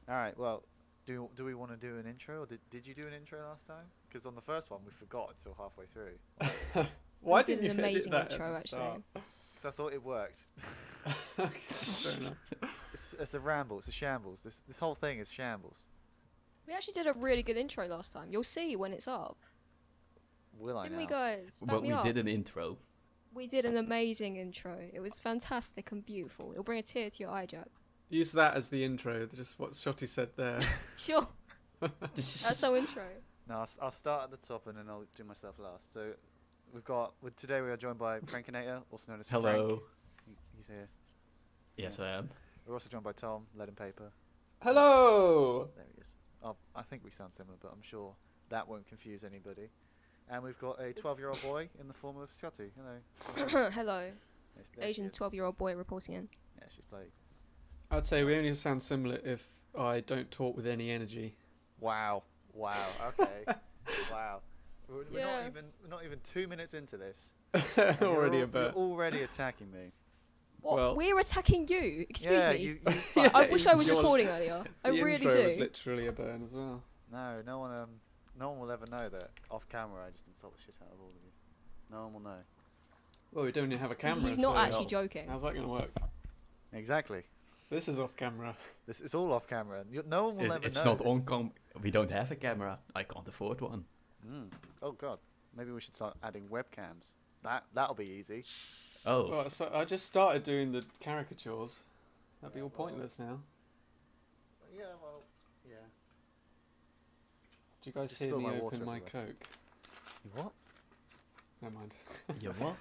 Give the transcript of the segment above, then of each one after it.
Alright, well, do we want to do an intro, or did you do an intro last time? Because on the first one we forgot until halfway through. Why did didn't you an edit amazing that intro, at the start? Because I thought it worked. Okay, fair enough. It's a ramble, it's a shambles. This whole thing is shambles. We actually did a really good intro last time. You'll see when it's up. Will I Didn't now? we, guys? Back Well, me we up. did an intro. We did an amazing intro. It was fantastic and beautiful. It'll bring a tear to your eye, Jack. Use that as the intro, just what Syoti said there. Sure. That's our intro. No, I'll start at the top and then I'll do myself last. So today we are joined by Frankinator, also known as Hello. Frenk. He's here. Yes, I am. We're also joined by Tom, Lead and Paper. Hello! There he is. Oh, I think we sound similar, but I'm sure that won't confuse anybody. And we've got a 12-year-old boy in the form of Syoti. Hello. Hello. There Asian she is. 12-year-old boy reporting in. Yeah, she's played. I'd say we only sound similar if I don't talk with any energy. Wow. Okay. Wow. We're Yeah. not even 2 minutes into this. Already you're a bit. already attacking me. What? Well- We're attacking you? Excuse yeah, me? You I wish I was Yours- recording earlier. I the really intro was do. literally a burn as well. No one will ever know that off camera I just insult the shit out of all of you. No one will know. Well, we don't even have a camera. He's not so actually joking. How's that going to work? Exactly. This is off camera. This is all off camera. No one will ever It's know. not on cam. We don't have a camera. I can't afford one. Oh god. Maybe we should start adding webcams. That'll be easy. Oh. Well, so I just started doing the caricatures. That'd be all pointless now. Yeah, well, yeah. Do you guys Just hear spill me my open water my everywhere. Coke? What? Never mind. Yeah, what?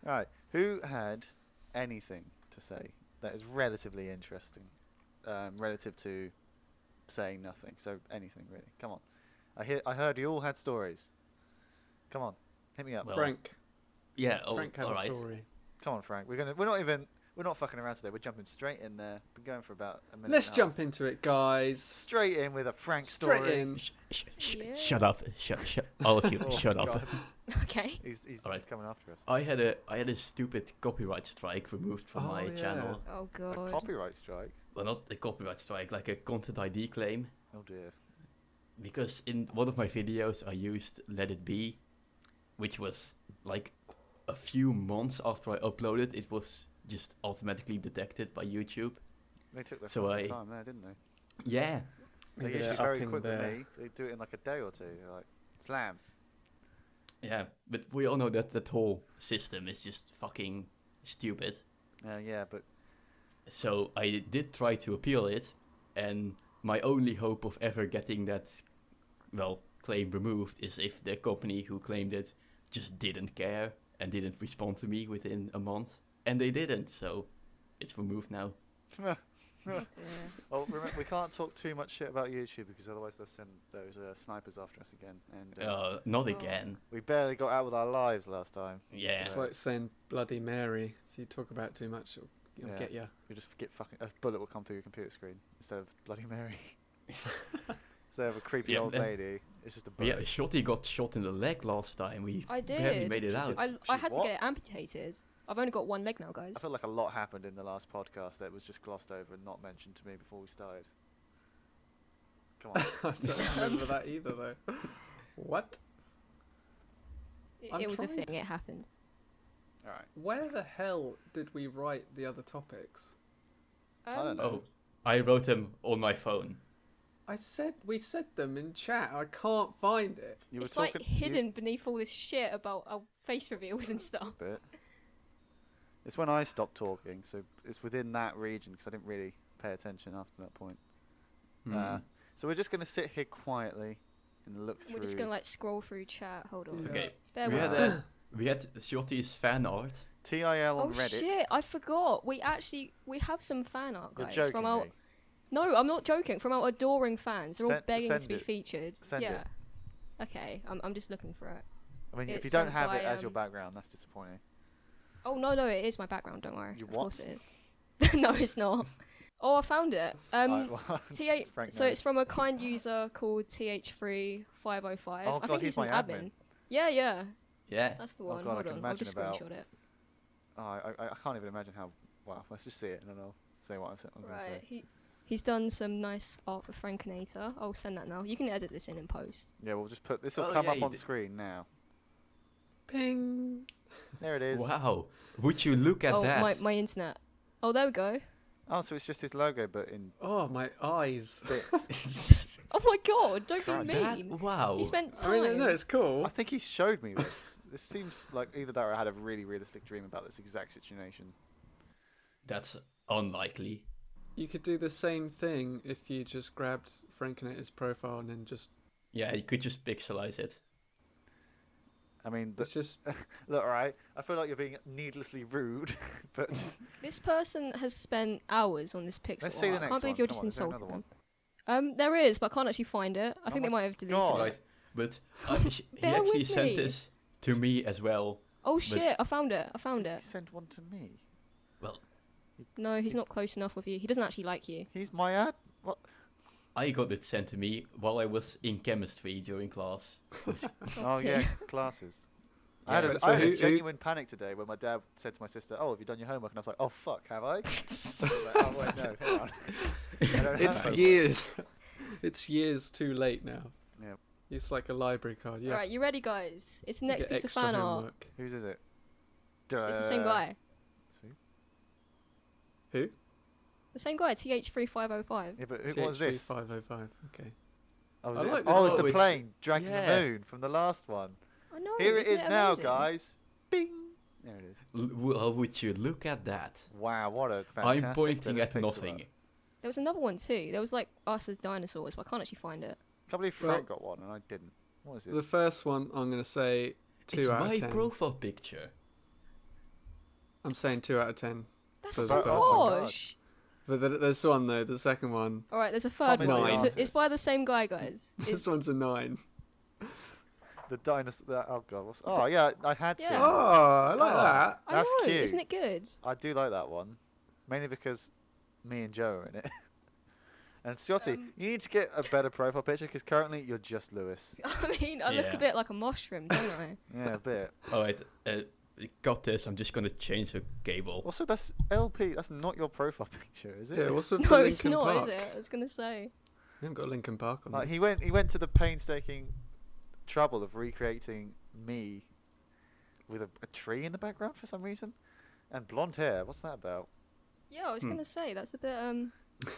Alright. Who had anything to say that is relatively interesting, relative to saying nothing? So anything really. Come on. I heard you all had stories. Come on, hit me up. Well, Frank. Yeah. Oh, Frank had all a right. story. Come on, Frank. We're not fucking around today. We're jumping straight in there. Been going for about a minute. Let's and a jump into it, guys. half. Straight in with a Frank Straight story. in. Yeah. Shut up. Shut. All of you, Oh, shut up. God. Okay. He's Alright. coming after us. I had a stupid copyright strike removed from Oh, my yeah. channel. Oh, A God. copyright strike. Well, not a copyright strike, like a content ID claim. Oh dear. Because in one of my videos I used Let It Be, which was like a few months after I uploaded, it was just automatically detected by YouTube. They took their So fucking I- time there, didn't they? Yeah. They're Maybe usually they're very upping quick with their- me. They do it in like a day or two. They're like, slam. Yeah, but we all know that that whole system is just fucking stupid. Yeah, but So I did try to appeal it, and my only hope of ever getting that, well, claim removed is if the company who claimed it just didn't care and didn't respond to me within a month. And they didn't, so it's removed now. well, remember, we can't talk too much shit about YouTube because otherwise they'll send those snipers after us again. And Not Oh. again. we barely got out with our lives last time. Yeah. It's like saying Bloody Mary. If you talk about it too much, it'll Yeah. get you. You just get fucking a bullet will come through your computer screen instead of Bloody Mary. Instead of a creepy Yeah, old and- lady, it's just a But yeah, bullet. Shotty got shot in the leg last time. We I barely did. made it She out. did. I had to What? get it amputated. I've only got one leg now, guys. I feel like a lot happened in the last podcast that was just glossed over and not mentioned to me before we started. Come on. I don't remember that either, though. What? I'm It was a trying thing. It happened. Alright. Where the hell did we write the other topics? I don't know. Oh, I wrote them on my phone. We said them in chat. I can't find it. You were It's like talking hidden beneath all this shit about our face reveals and stuff. bit. It's when I stopped talking, so it's within that region because I didn't really pay attention after that point. So we're just gonna sit here quietly and look through. We're just gonna like scroll through chat. Hold on. Yeah. Okay, Bear we with had us. we had Shotty's fan art. TIL Oh on Reddit. shit! I forgot. We have some fan art, You're guys. joking From our me. No, I'm not joking. From our adoring fans, they're all Send- begging send to be it. featured. Send yeah. it. Okay, I'm just looking for it. I mean, if It's you don't sent have by, it as your background, that's disappointing. Oh no, it is my background. Don't worry. You Of what? course it is. No, it's not. Oh, I found it. Alright, well, T8. Frank So knows. it's from a kind user called TH3505. Oh, I God, think he's he's an my admin. admin. Yeah, Yeah. that's the Oh, one. God, I Hold can on, I'll imagine just about- screenshot it. Oh, I can't even imagine how. Wow, let's just see it and then I'll say what I'm going to Right, say. he's done some nice art for Frankinator. I'll send that now. You can edit this in post. Yeah, we'll just put this. Will Oh, come yeah, up he on did. screen now. Ping. There it is. Wow. Would you look at Oh, that? my internet. Oh, there we go. Oh, so it's just his logo, but in Oh, my eyes. bits. Oh my god, don't Christ. be That- mean. wow. He spent I time. mean, no, it's cool. I think he showed me this. This seems like either that or I had a really realistic dream about this exact situation. That's unlikely. You could do the same thing if you just grabbed Frankinator's profile and then just. Yeah, you could just pixelize it. I mean, It's just. look, alright. I feel like you're being needlessly rude, but This person has spent hours on this pixel let's see the art. I next can't believe one. you're Come just on, is there insulting another them. There is, but I can't actually find it. I Oh think they my might have deleted God. it. Right. But he Bear actually with sent me. this to me as well. Oh shit, But- I found it. I found did he it. send one to me? Well, No, he's not close enough with you. He doesn't actually like you. He's my ad. What? I got it sent to me while I was in chemistry during class. Oh That's yeah, it. classes. Yeah, I had, but I so had a who- genuine panic today when my dad said to my sister, "Oh, have you done your homework?" And I was like, "Oh fuck, have I?" I was like, oh wait, no, hang on. I don't It's have years. It's years too late now. Yeah. It's like a library card. Yeah. Alright, you ready, guys? It's the You next get piece of extra fan art. homework. Whose is it? It's the same guy. Sweet. Who? The same guy, TH3505. Yeah, but what was this? 505. Okay. Oh, was I it? like this Oh, it's one. the plane dragging Yeah. the moon from the last one. I know. Here it isn't is now, amazing? guys. Bing. There it is. Well, would you look at that? Wow, what a fantastic I'm pointing bit of at pixel nothing. art. There was another one too. There was like us as dinosaurs, but I can't actually find it. Can't believe Well- Frenk got one and I didn't. What is it? The first one, I'm going to say 2 It's out my of 10. profile picture. I'm saying 2 out of 10. That's For the so first one. harsh. But there's one though. The second one. Alright, there's a third Tom is the one. It's artist. by the same guy, guys. This one's a 9. The dinosaur. Oh god. Oh yeah, I had seen. Yeah. this. Oh, I like Oh. that. I That's know, cute. isn't it good? I do like that one, mainly because me and Joe are in it. And Syoti, you need to get a better profile picture because currently you're just Lewis. I mean, I look Yeah. a bit like a mushroom, don't I? Yeah, a bit. Alright, got this. I'm just gonna change the cable. Also, that's LP. That's not your profile picture, is it? Yeah, what's with No, the it's Linkin not, Park? is it? I was gonna say. We haven't got Linkin Park on Like this. he went to the painstaking trouble of recreating me with a tree in the background for some reason, and blonde hair. What's that about? Yeah, I was Hmm. gonna say that's a bit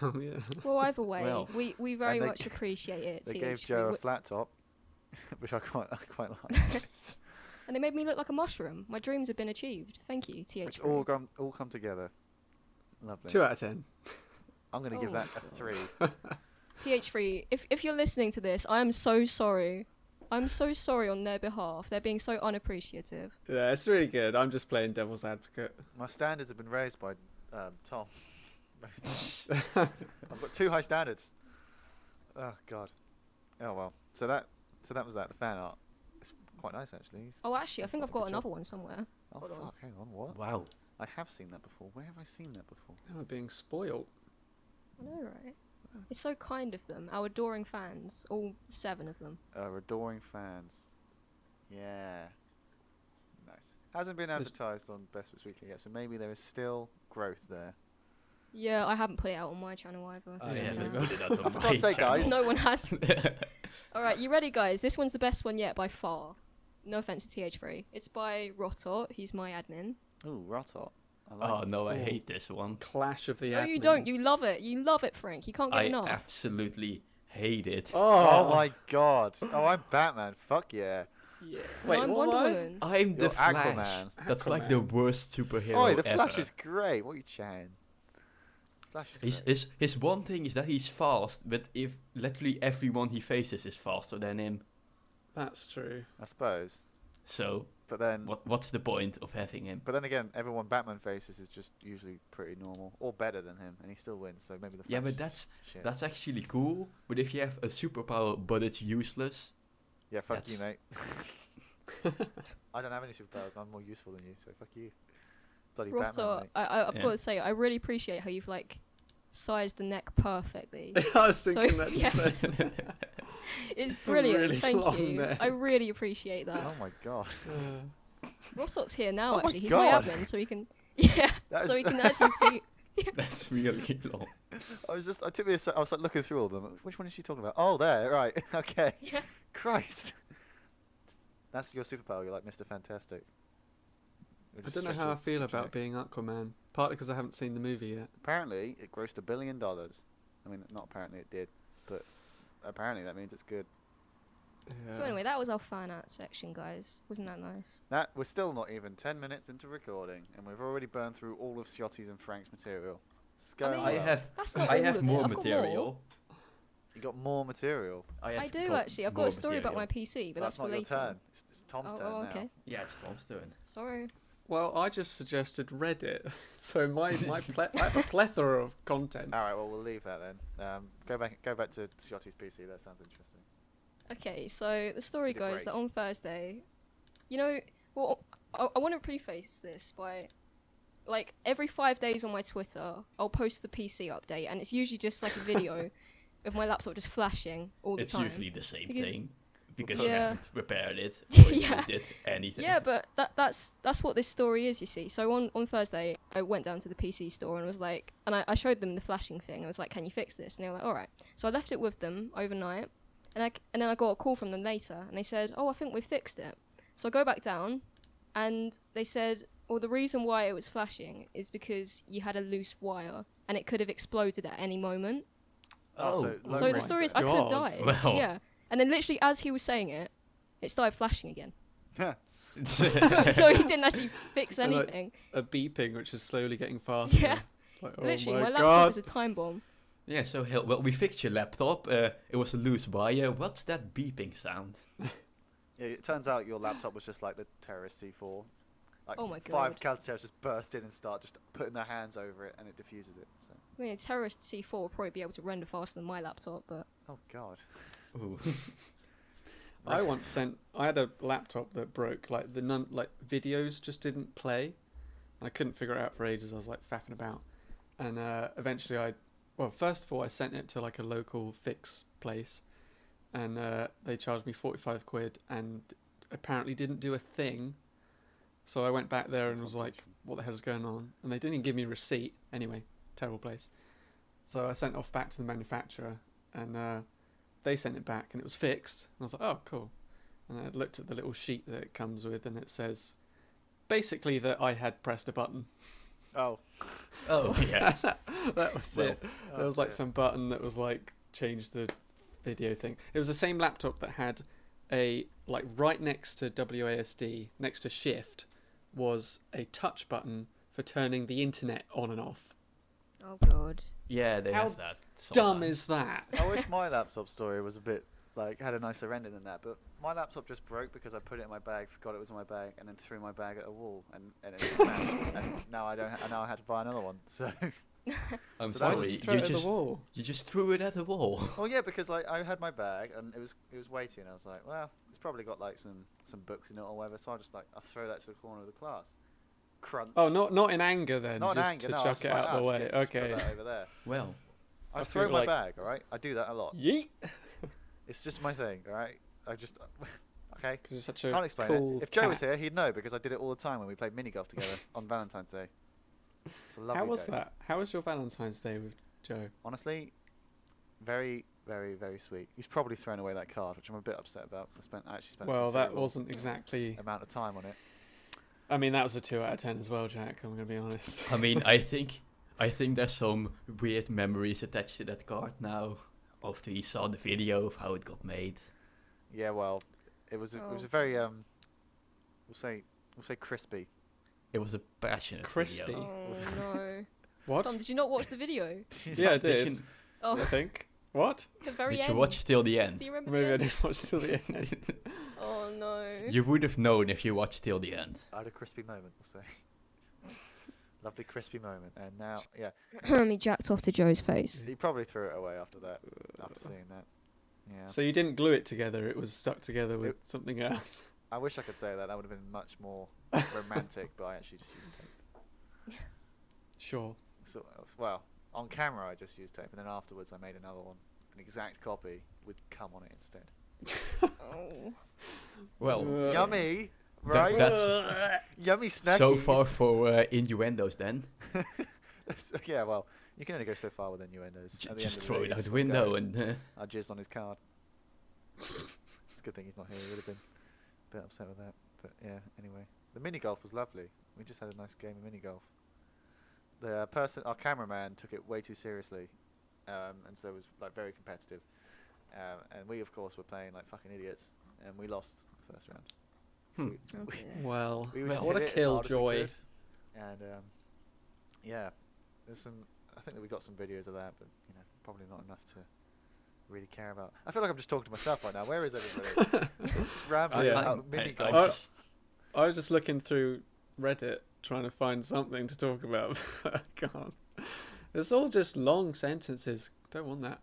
Oh yeah. Well, either way, Well, we very they much g- appreciate it. They gave THP. Joe a flat top, which I quite like. And they made me look like a mushroom. My dreams have been achieved. Thank you, THP. It's all come together. Lovely. 2 out of 10. I'm gonna give Oh. that a 3. TH3, if you're listening to this, I am so sorry. I'm so sorry on their behalf. They're being so unappreciative. Yeah, it's really good. I'm just playing devil's advocate. My standards have been raised by Tom. I've got too high standards. Oh god. Oh well. So that was that. The fan art. It's quite nice actually. Oh, actually, I think I've got Good job. another one somewhere. Oh Hold on. fuck. Hang on. What? Wow. I have seen that before. Where have I seen that before? Now we're being spoiled. I know, right? It's so kind of them. Our adoring fans. All 7 of them. Adoring fans. Yeah. Nice. Hasn't been There's- advertised on Best Bits Weekly yet, so maybe there is still growth there. Yeah, I haven't put it out on my channel either. Oh, to yeah, be there fair. you put it out on For my God's sake, channel. guys. No one has. Alright, you ready, guys? This one's the best one yet by far. No offense to TH3. It's by Rotot. He's my admin. Ooh, Rotot. I like Oh it. no, I Cool. hate this one. Clash of the No, admins. you don't. You love it. You love it, Frank. You can't get I enough. absolutely hate it. Oh my god. Oh, I'm Batman. Fuck yeah. Yeah. No, Wait, I'm what? Wonder Why? Woman. I'm the You're Flash. Aquaman. That's like the worst superhero Oh, the ever. Flash is great. What are you chatting? Flash is great. His one thing is that he's fast, but if literally everyone he faces is faster than him, That's true. I suppose. so But then, what's the point of having him? but then again, everyone Batman faces is just usually pretty normal or better than him, and he still wins. So maybe the Flash Yeah, but is that's shit. that's actually cool. But if you have a superpower but it's useless, Yeah, fuck you, that's- mate. I don't have any superpowers. I'm more useful than you, so fuck you. Bloody Batman, Rotot, mate. I've Yeah. got to say, I really appreciate how you've like sized the neck perfectly. I was So, thinking that. yeah. It's It's a brilliant. really Thank long you. neck. I really appreciate that. Oh my god. Rossot's here now. Oh my Actually, he's God. my admin, so he can. Yeah. That So is- he can actually see. That's really long. I was like looking through all of them. Which one is she talking about? Oh, there, right. Okay. Yeah. Christ. That's your superpower. You're like Mr. Fantastic. You'll I just don't know stretch how I your feel skin about check. being Aquaman. Partly because I haven't seen the movie yet. Apparently, it grossed $1 billion. I mean, not apparently it did, but apparently that means it's good. Yeah. So anyway, that was our fan art section, guys. Wasn't that nice? That we're still not even 10 minutes into recording, and we've already burned through all of Syoti's and Frank's material. It's going mean, I well. have That's not I all have of it. more I've got material. You got more material. I do actually. I've got more a story about my material. PC, but that's that's not for your later. turn. It's Tom's turn now. Okay. Yeah, it's Tom's turn. Sorry. Well, I just suggested Reddit, so I have a plethora of content. All right, well we'll leave that then. Go back to Syoti's PC. That sounds interesting. Okay, so the story Need a goes break. that on Thursday, well, I want to preface this by, like, every 5 days on my Twitter, I'll post the PC update, and it's usually just like a video of my laptop just flashing all the It's time. usually the same Because- thing because you Yeah. haven't repaired it or Yeah. improved it, anything. Yeah, but that's what this story is, you see. So on Thursday, I went down to the PC store and was like, and I showed them the flashing thing. I was like, "Can you fix this?" And they were like, "All right." So I left it with them overnight, and then I got a call from them later, and they said, "Oh, I think we fixed it." So I go back down, and they said, "Well, the reason why it was flashing is because you had a loose wire, and it could have exploded at any moment." Oh, Oh, so So my the story is, I could have God. died. Well. Yeah, and then literally as he was saying it, it started flashing again. So he didn't actually fix And, like, anything. A beeping which is slowly getting faster. Yeah. It's like, oh Literally, my my laptop God. is a time bomb. Yeah, so well, we fixed your laptop. It was a loose wire. What's that beeping sound? Yeah, it turns out your laptop was just like the terrorist C4. Like Oh my 5 God. counter-terrorists just burst in and start just putting their hands over it, and it diffuses it. So. I mean, a terrorist C4 would probably be able to render faster than my laptop, but Oh god. Ooh. I once I had a laptop that broke, like videos just didn't play. And I couldn't figure it out for ages. I was like faffing about. And eventually first of all I sent it to like a local fix place, and they charged me 45 quid and apparently didn't do a thing. So I went back there and was like, what the hell is going on? And they didn't even give me a receipt. Anyway, terrible place. So I sent it off back to the manufacturer, and they sent it back and it was fixed. And I was like, oh, cool. And I looked at the little sheet that it comes with, and it says basically that I had pressed a button. Oh. Oh, yeah. That was Well, it. There was like some button that was like change the video thing. It was the same laptop that had a, like, right next to WASD, next to shift, was a touch button for turning the internet on and off. oh god. Yeah, they How have that. Dumb sometimes. is that? I wish my laptop story was a bit like had a nicer ending than that, but my laptop just broke because I put it in my bag, forgot it was in my bag, and then threw my bag at a wall, and it smashed. And now I don't. Now I had to buy another one. So. I'm So that was sorry. Just throw You it at just the wall. you just threw it at the wall. Well, yeah, because I had my bag and it was weighty, and I was like, well, it's probably got like some books in it or whatever. So I just I'll throw that to the corner of the class. Crunch. Oh, not in anger then. Not in just anger. to No, I was chuck just it like, out the "Ah, way. skip, just put Okay. that over there. Well, I I throw feel my like- bag. All right, I do that a lot. Yeet. It's just my thing. All right, I just okay. Because you're such a Can't explain cool it. If Joe was cat. here, he'd know because I did it all the time when we played mini golf together on Valentine's Day. It's a lovely How was day. that? How was your Valentine's Day with Joe? Honestly, very, very, very sweet. He's probably thrown away that card, which I'm a bit upset about because I actually spent. a Well, that considerable wasn't exactly. amount of time on it. I mean, that was a 2 out of 10 as well, Jack. I'm gonna be honest. I mean, I think there's some weird memories attached to that card now. After he saw the video of how it got made. Yeah, well, it was a Oh. very we'll say crispy. It was a passionate Crispy. video. Oh no. What? Tom, did you not watch the video? Yeah, I Did did. you, Oh, I think. What? the very did end. you watch till the end? Do you remember Maybe the I end? didn't watch till the end. Oh no. You would have known if you watched till the end. I had a crispy moment, we'll say. Lovely crispy moment, and now, yeah, He jacked off to Joe's face. he probably threw it away after that. After seeing that, yeah. So you didn't glue it together; it was stuck together with something else. I wish I could say that. That would have been much more romantic, but I actually just used tape. Sure. So, well, On camera, I just used tape, and then afterwards, I made another one, an exact copy with cum on it instead. Oh. Well, Yummy, right? that's Yummy snackies. so far for innuendos then. Yeah, well, you can only go so far with innuendos. At the end Just of the throw day, it you out just the gotta window go. and I jizzed on his card. It's a good thing he's not here. He would have been a bit upset with that. But yeah, anyway. The mini golf was lovely. We just had a nice game of mini golf. The our cameraman, took it way too seriously, and so it was like very competitive. And we, of course, were playing like fucking idiots, and we lost the first round. So Oh dear. Well, we just what a hit it as hard as we killjoy. could. And yeah, there's some. I think that we got some videos of that, but you know, probably not enough to really care about. I feel like I'm just talking to myself right now. Where is everybody? Just rambling Yeah. about mini I golf. I was just looking through Reddit trying to find something to talk about. I can't. It's all just long sentences. Don't want that.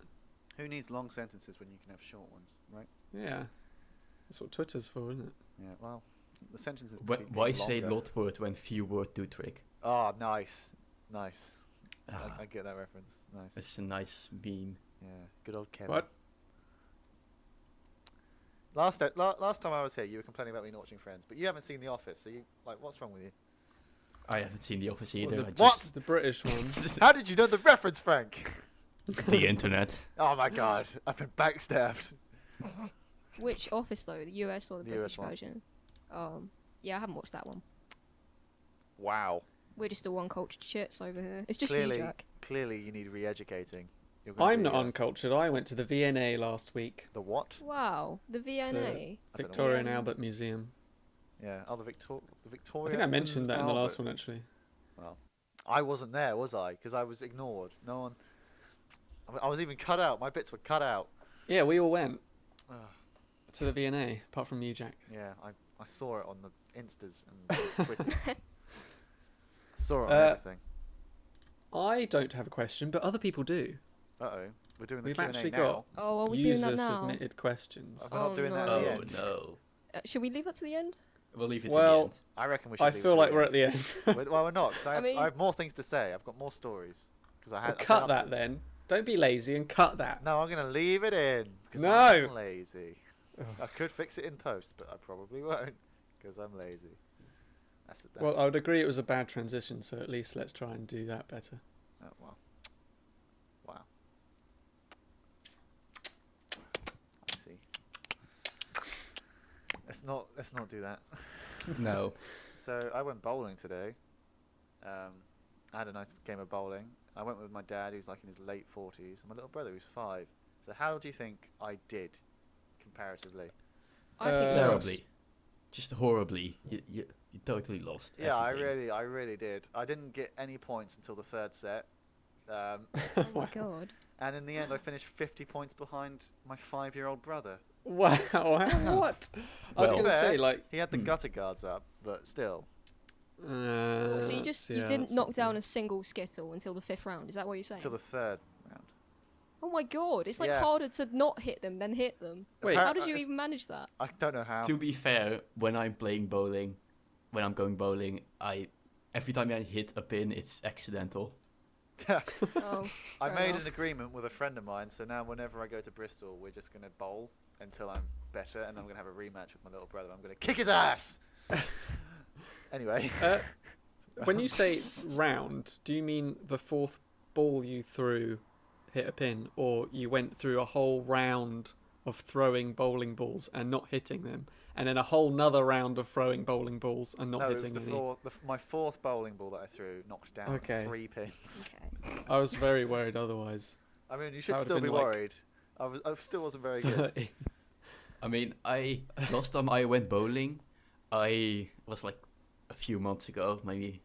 Who needs long sentences when you can have short ones, right? Yeah. That's what Twitter's for, isn't it? Yeah. Well, the sentences. why say lot word when few word do trick? Oh, nice, nice. Ah, I get that reference. Nice. it's a nice meme. Yeah. Good old Kevin. What? Last time I was here, you were complaining about me not watching Friends, but you haven't seen The Office, so you like, what's wrong with you? I haven't seen The Office either. Well, I What? just- The British one. How did you know the reference, Frank? The internet. Oh my god, I've been backstabbed. Which Office though? The US or the The US British one. version? Yeah, I haven't watched that one. Wow. We're just the uncultured shits over here. It's just Clearly, you, Jack. clearly you need re-educating. You're gonna I'm be, not uncultured. I went to the VNA last week. The what? Wow, the VNA. I don't know. Victoria and Yeah. Albert Museum. Yeah. Oh, the Victoria. I think I mentioned that in the last Albert. one, actually. Well, I wasn't there, was I? Because I was ignored. No one. I was even cut out. My bits were cut out. Yeah, we all went Ugh. to the VNA, apart from you, Jack. Yeah, I saw it on the Instas and Twitters. Saw it on Uh, everything. I don't have a question, but other people do. Uh-oh. We're doing the We've Q&A actually now. got Oh, are we doing that user now? submitted questions. We're not doing that at no. the Oh end. no. Should we leave that to the end? We'll leave it Well, to I reckon we should I leave it feel to like the we're end. at the end. Well, we're not, because I mean- I have more things to say. I've got more stories. Because I had. Well, I've been cut up that to- then. Don't be lazy and cut that. No, I'm going to leave it in. Because No. I'm lazy. Ugh. I could fix it in post, but I probably won't. Because I'm lazy. That's Well, I would agree it was a bad transition, so at least let's try and do that better. oh, wow. Wow. I see. Let's not do that. the end. No. So I went bowling today. I had a nice game of bowling. I went with my dad, who's like in his late 40s, and my little brother, who's 5. So how do you think I did, comparatively? I think you Terribly. lost. Just horribly. You totally lost. Yeah, everything. I really did. I didn't get any points until the third set. Oh my god. And in the end, I finished 50 points behind my 5-year-old brother. Wow, what? I was Well- going to say, Fair. like... He had the gutter guards up, but still. So you yeah, didn't that's knock something. down a single skittle until the 5th round. Is that what you're saying? Till the third round. Oh my god, it's like Yeah. harder to not hit them than hit them. Wait. How did you it's- even manage that? I don't know how. To be fair, when I'm playing bowling, when I'm going bowling, every time I hit a pin, it's accidental. Oh, I fair made enough. an agreement with a friend of mine, so now whenever I go to Bristol, we're just going to bowl until I'm better, and I'm going to have a rematch with my little brother. I'm going to kick his ass! Anyway. When you say round, do you mean the 4th ball you threw hit a pin, or you went through a whole round of throwing bowling balls and not hitting them, and then a whole nother round of throwing bowling balls and not No, it was hitting the any? my 4th bowling ball that I threw knocked down Okay. 3 pins. Okay. I was very worried otherwise. I mean, you should That would've still be been like- worried. I still wasn't very good. I mean, last time I went bowling, I was like a few months ago, maybe.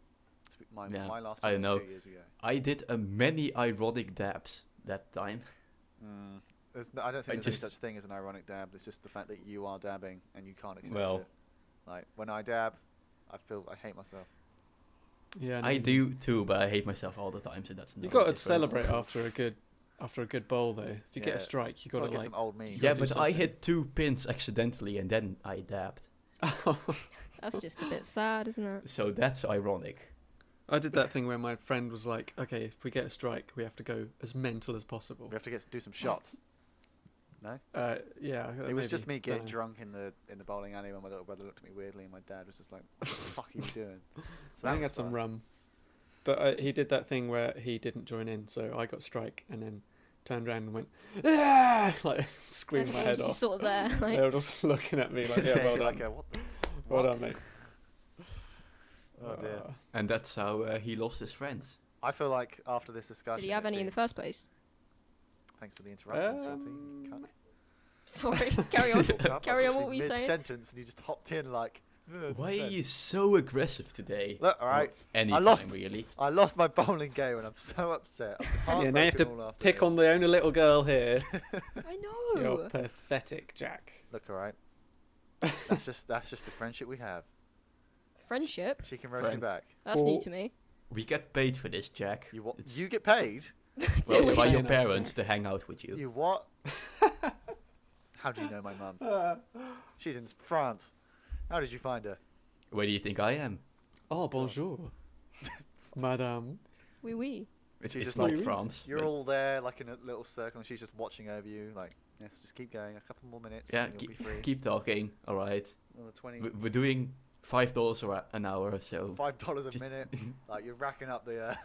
Yeah, My last I one was know. 2 years ago. I did many ironic dabs that time. I don't think I there's just- any such thing as an ironic dab. It's just the fact that you are dabbing and you can't accept Well. it. Like, when I dab, I hate myself. Yeah, no, I do too, but I hate myself all the time, so that's You not got a to difference. celebrate after a good bowl though. If you get Yeah. a strike, you got Gotta to get like. some old me. Yeah, do but I something. hit 2 pins accidentally and then I dabbed. That's just a bit sad, isn't it? So that's ironic. I did that thing where my friend was like, "Okay, if we get a strike, we have to go as mental as possible." We have to do some shots. No? Yeah. It was just me getting dunno. drunk in the bowling alley when my little brother looked at me weirdly, and my dad was just like, "What the fuck are you doing?" So I that think I was had some fun. rum, but he did that thing where he didn't join in, so I got strike and then turned around and went, "Ah!" like screamed my head Everyone's just off. sort of there. They Like, were just looking at me like, "Yeah, well Like done, what the? well what? done, mate." Oh dear. And that's how he lost his friends. I feel like after this discussion, did he have it any in the seems- first place? Thanks for the interruption, Syoti. Cunt. Sorry, carry on. Woke up, Carry I on, was what were you literally saying? mid-sentence, and you just hopped in like. Why are you so aggressive today? Look, all right. Any I lost- really. I lost my bowling game, and I'm so upset. I've been Yeah, now you have heartbroken all Pick afternoon. on the only little girl here. I know. You're pathetic, Jack. Look, all right. That's just the friendship we have. Friendship? She can roast me Friend. back. That's new Well- to me. We get paid for this, Jack. You what? It's- You get paid? well, we? by your Yeah, no, parents to hang out with you. You what? How do you know my mum? She's in France. How did you find her? Where do you think I am? Oh, bonjour, madame. Oui, oui. She's It's just not like- France. You're but- all there, like in a little circle, and she's just watching over you. Like, yes, just keep going. A couple more minutes, Yeah, and you'll be free. keep talking. All right. Another 20, We're doing $5 an hour, so $5 a just- minute. Like you're racking up the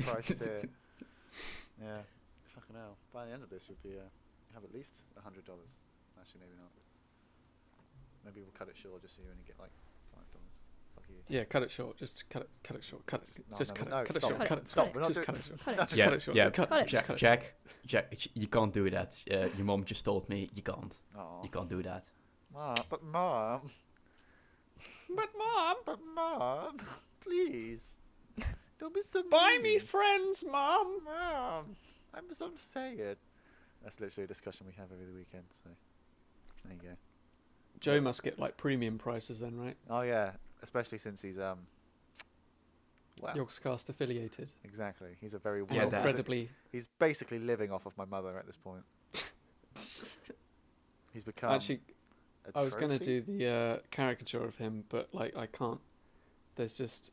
prices here. Yeah, fucking hell. By the end of this, you'll be have at least $100. Actually, maybe not. Maybe we'll cut it short just so you only get like $5. Fuck you. Yeah, cut it short. Just cut it short. Cut it. No, Just no, cut no, it. Cut it stop. short. Cut Cut it. it. Stop. We're not Just doing. cut it short. Cut it. Just yeah, cut it short. yeah. Cut Cut it. Just Jack, cut it short. Jack, you can't do that. Your mom just told me you can't. Oh, You can't do that. Mom, but mom, please, don't be so mean. friends, mom. Mom, I'm so saying. That's literally a discussion we have every weekend. So there you go. Joe must get like premium prices then, right? Oh yeah, especially since he's Well, Yogscast affiliated. exactly. He's a very Yeah, well. that- Incredibly. He's basically living off of my mother at this point. He's become. Actually, a I was gonna trophy? do the caricature of him, but like I can't. There's just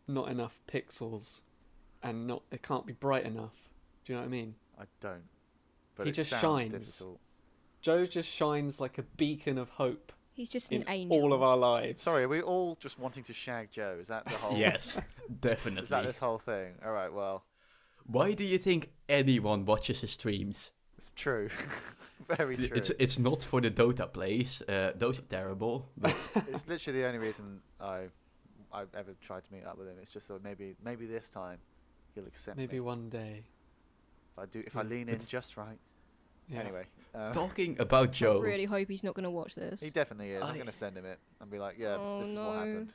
not enough pixels, and it can't be bright enough. Do you know what I mean? I don't. But He it just sounds shines. difficult. Joe just shines like a beacon of hope He's just in an angel. all of our lives. Sorry, are we all just wanting to shag Joe? Is that the whole? Yes, definitely. Is that this whole thing? All right. Well, Why do you think anyone watches his streams? it's true. Very true. It's not for the Dota plays. Those are terrible. But It's literally the only reason I've ever tried to meet up with him. It's just so maybe this time he'll accept Maybe me. one day. If I lean in But- just right. Yeah. Anyway, talking about Joe, I really hope he's not going to watch this. he definitely is. I'm I- gonna send him it and be like, yeah, Oh, this is what no. happened.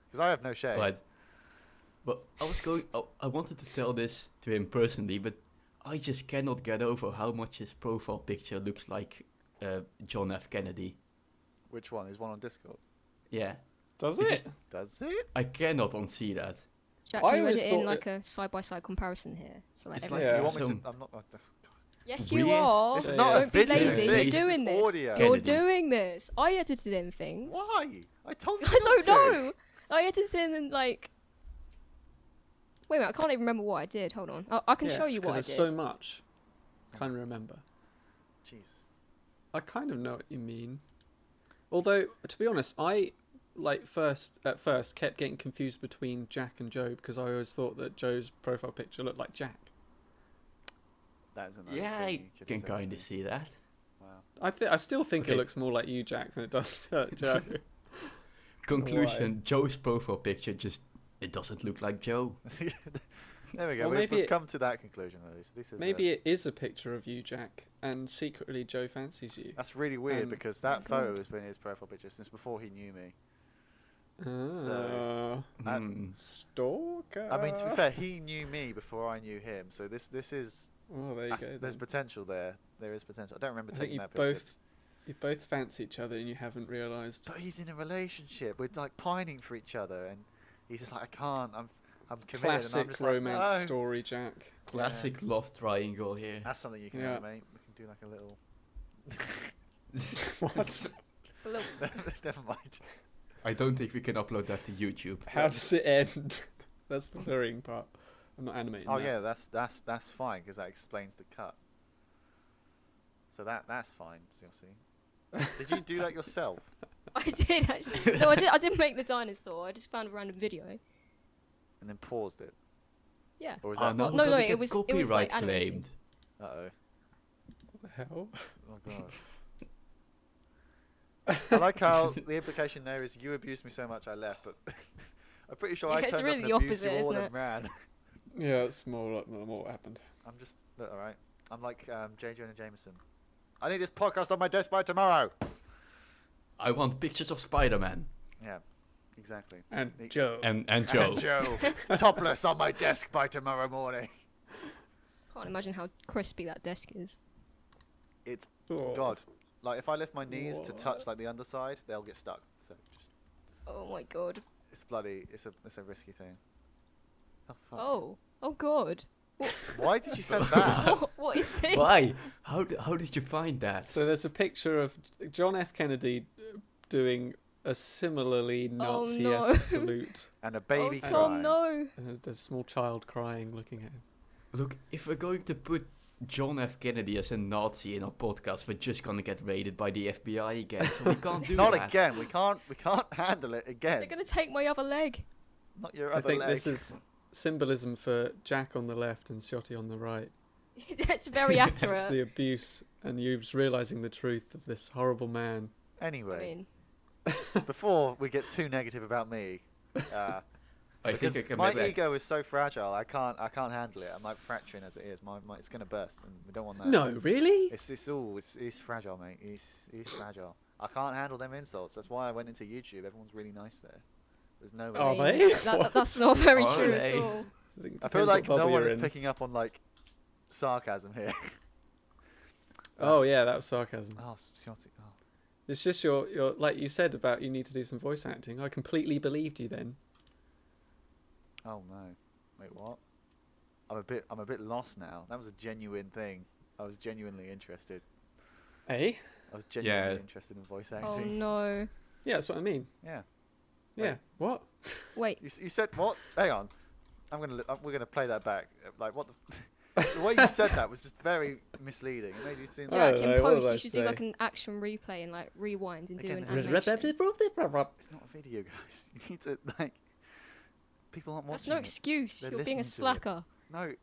Because I have no shame. but I wanted to tell this to him personally, but I just cannot get over how much his profile picture looks like John F. Kennedy. Which one? Is one on Discord? Yeah, Does It it? just- Does it? I cannot unsee that. Jack, I can you always edit in thought like a side-by-side comparison here? So like It's everyone like Yeah. You want me some- to? I'm not. Yes, Weird. you are. This is not a Don't be video. lazy. Face. You're This doing is this. audio. You're Kennedy. doing this. I edited in things. Why? I told you. I not don't to. know. I edited in and like. Wait a minute. I can't even remember what I did. Hold on. I can show you what I Because did. there's so much. Can't remember. Jesus. I kind of know what you mean. Although, to be honest, I at first kept getting confused between Jack and Joe because I always thought that Joe's profile picture looked like Jack. That is a nice Yeah, thing I you could can have said to kind me. of see that. Wow. I still think Okay. it looks more like you, Jack, than it does Joe. Conclusion: Joe's profile picture it doesn't look like Joe. There we go. Well, we've maybe it- come to that conclusion at least. This is Maybe it is a picture of you, Jack, and secretly Joe fancies you. that's really weird Um, because that God. photo has been his profile picture since before he knew me. Ah, That- Hmm. stalker. I mean, to be fair, he knew me before I knew him. So this is Well, there you go. there's then. potential there. There is potential. I don't remember I think taking you that picture. both fancy each other and you haven't realised. But he's in a relationship. We're like pining for each other, and he's just like, I can't. I'm committed. and I'm Classic just romance like, no. story, Jack. Classic love triangle here. That's something you can Yeah. animate. We can do like a little. What? A little- Never mind. I don't think we can upload that to YouTube. How does it end? That's the blurring part. I'm not animating. Oh that. yeah, that's fine because that explains the cut. So that's fine, Syoti. Did you do that yourself? I did actually. No, I didn't make the dinosaur. I just found a random video. And then paused it. Yeah. Or is Oh that no, no, we're gonna no, get it was copyright like animated. claimed. Uh-oh. What the hell? Oh god. I like how the implication there is you abused me so much I left, but I'm pretty sure I Yeah, it's turned really up the and abused opposite, you all isn't and ran. Yeah, it's more like what happened. I'm just alright. I'm like J. Jonah Jameson. I need this podcast on my desk by tomorrow. I want pictures of Spider-Man Yeah, exactly. And Me- Joe. and Joe. And Joe, topless on my desk by tomorrow morning. Can't imagine how crispy that desk is. It's Oh. God. Like if I lift my knees to touch What? like the underside, they'll get stuck. So just, Oh my god. it's bloody. It's a risky thing. Oh fuck. Oh god. Why did you send that? What is this? Why? How did you find that? So there's a picture of John F. Kennedy doing a similarly Oh, Nazi-esque no. salute, And a baby oh, crying. Tom, no. and a small child crying, looking at him. Look, if we're going to put John F. Kennedy as a Nazi in our podcast, we're just gonna get raided by the FBI again. So we can't do Not that. again. We can't handle it again. They're gonna take my other leg. Not your I other think leg. this is symbolism for Jack on the left and Syoti on the right. That's very Just accurate. the abuse and you just realising the truth of this horrible man. I Anyway, mean, before we get too negative about me, I because think I can my make that. ego is so fragile, I can't handle it. I'm like fracturing as it is. It's gonna burst, and we don't want that. No, really? It's fragile, mate. He's fragile. I can't handle them insults. That's why I went into YouTube. Everyone's really nice there. There's no. Are I mean, they? that's not very Are true they? at all. I feel like no one is in. picking up on like sarcasm here. Oh yeah, that was sarcasm. Oh, Syoti. Oh. It's just your like you said about you need to do some voice acting. I completely believed you then. Oh no. Wait, what? I'm a bit lost now. That was a genuine thing. I was genuinely interested. Eh? I was genuinely Yeah. interested in voice Oh acting. no. Yeah, that's what I mean. Yeah. Yeah. What? Wait. You said what? Hang on. We're gonna play that back. Like what the way you said that was just very misleading. It made you seem I Jack, don't in know, what post, did I you should do like say? an action replay and like rewind and do Again, an this is- animation. it's not a video, guys. You need to like. People aren't watching. That's no it. excuse. They're You're being a listening to it. slacker. No,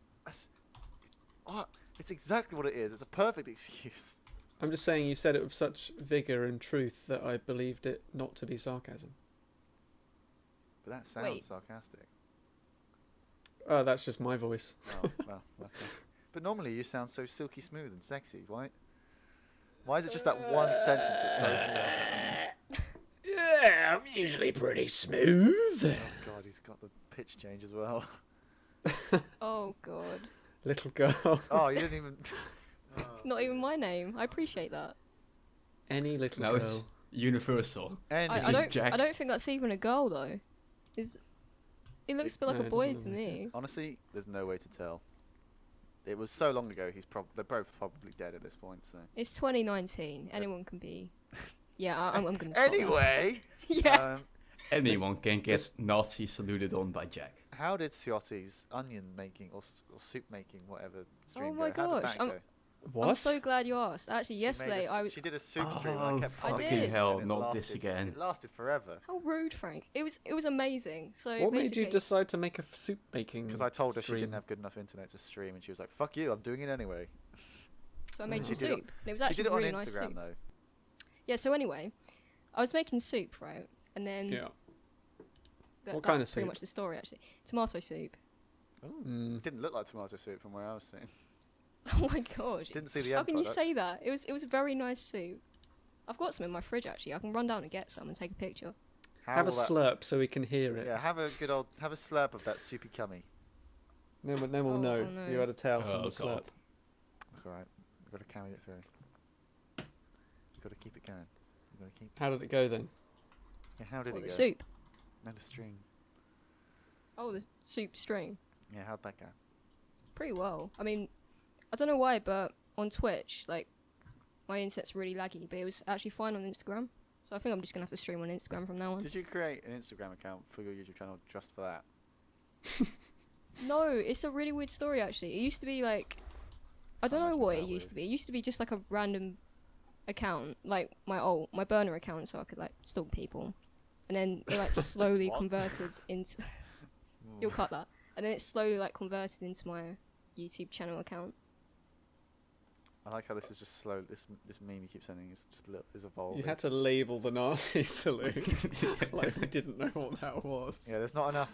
what? It's exactly what it is. It's a perfect excuse. I'm just saying you said it with such vigour and truth that I believed it not to be sarcasm. But that sounds Wait. sarcastic. Oh, that's just my voice. Oh, well, okay. But normally you sound so silky smooth and sexy. Why is it just that one sentence that throws me off? Yeah, I'm usually pretty smooth. Oh god, he's got the pitch change as well. Oh god. Little girl. Oh, you didn't even. Not even my name. I appreciate that. Any little Now it's girl. universal. And I is don't. Jack. I don't think that's even a girl though. It looks a bit like No, a it boy doesn't to look like me. honestly, there's no way to tell. It was so long ago. They're both probably dead at this point. So It's 2019. Anyone can be. Yeah, I'm gonna. Stop that. anyway, Yeah. Anyone can get Nazi saluted on by Jack. How did Syoti's onion making or soup making whatever stream Oh my go? How did gosh, that I'm- go? What? I'm so glad you asked. Actually, She made yesterday a, I was. She did a soup Oh, stream. And I kept I following did. it, hell, and it not this lasted- again. It lasted forever. How rude, Frank. It was amazing. So What made basically, you decide to make a soup making? Because I told her she stream? didn't have good enough internet to stream, and she was like, "Fuck you, I'm doing it anyway." So I made She some did it- soup. And it was She actually did it on really nice Instagram soup. though. Yeah. So anyway, I was making soup, right? And then Yeah. that, What that's kind of pretty soup? much the story actually. Tomato soup. Mm. It didn't look like tomato soup from where I was sitting. Oh my gosh. Didn't see the How end can you product. say that? It was a very nice soup. I've got some in my fridge actually. I can run down and get some and take a picture. How Have a will that- slurp so we can hear it. Yeah, have a slurp of that soupy cummy. No one will Oh, know. oh no. You had to tell from Oh, the slurp. God. That's alright. You've got to carry it through. You've got to keep it going. You've got to keep. How did it go then? Yeah, how did What, it the go? soup? And a string. Oh, the soup stream. Yeah, how'd that go? Pretty well. I mean, I don't know why, but on Twitch, like, my internet's really laggy, but it was actually fine on Instagram. So I think I'm just gonna have to stream on Instagram from now on. Did you create an Instagram account for your YouTube channel just for that? No, it's a really weird story actually. It used to be like, I don't How know much what is it that used to weird? be. It used to be just like a random account, like my burner account, so I could like stalk people, and then it like slowly What? converted into. You'll cut that, and then it slowly like converted into my YouTube channel account. I like how this is just slow. This meme you keep sending is just is evolving. You had to label the Nazi salute. Like we didn't know what that was. Yeah, there's not enough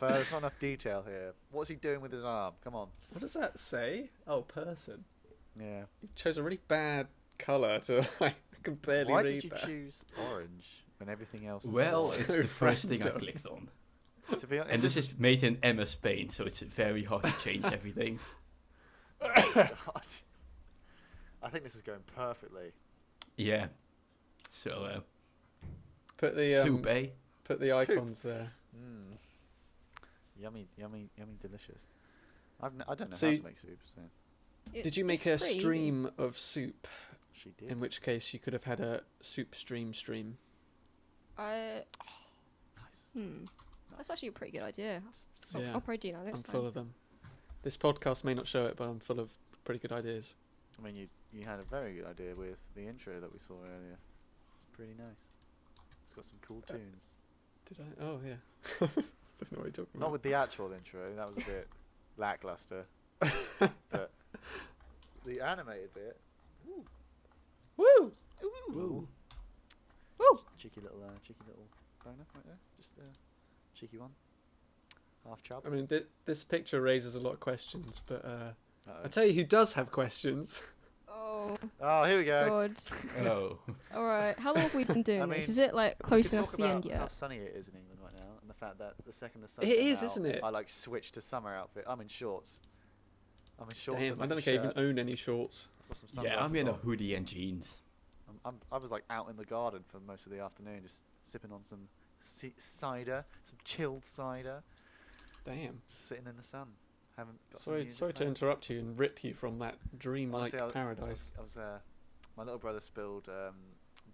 detail here. What's he doing with his arm? Come on. What does that say? Oh, person. Yeah. You chose a really bad colour to like. I can barely Why read did you that. choose orange when everything else? Is Well, white? it's So the first thing I random. clicked on. To be honest, And this is made in MS Paint, so it's very hard to change everything. God. I think this is going perfectly. Yeah. So, Put the soup, eh? put the Soup. icons there. Mm. Yummy, delicious. I don't know So how you- to make soup. So Did you make it's a pretty easy. stream of soup? she did. In which case you could have had a soup stream. I Nice. That's actually a pretty good idea. Soup. Yeah. I'll probably do that I'm next full time. of them. This podcast may not show it, but I'm full of pretty good ideas. I mean, you had a very good idea with the intro that we saw earlier. It's pretty nice. It's got some cool tunes. Did I? Oh yeah. Don't know what you're talking Not about. with the actual intro. That was a bit lackluster. But the animated bit. Woo! Ooh. Woo. Woo! Cheeky little boner right there. Just a cheeky one. Half chub. I mean, this picture raises a lot of questions, but Uh-oh. I tell you who does have questions. Oh Oh, here we go. god. Oh. All right. How long have we been doing I this? mean, Is it like We close could enough talk to the about end how yet? sunny it is in England right now, and the fact that the second the sun It came is, out, isn't it? I like switched to summer outfit. I'm in shorts. I'm in shorts. Damn, and I like don't a think I even shirt. own any shorts. I've got some Yeah, I'm sunglasses in a on. hoodie and jeans. I was like out in the garden for most of the afternoon, just sipping on some cider, some chilled cider, Damn. just sitting in the sun. Haven't got some Sorry, music sorry to playing. interrupt you and rip you from that dreamlike Honestly, paradise. I was my little brother spilled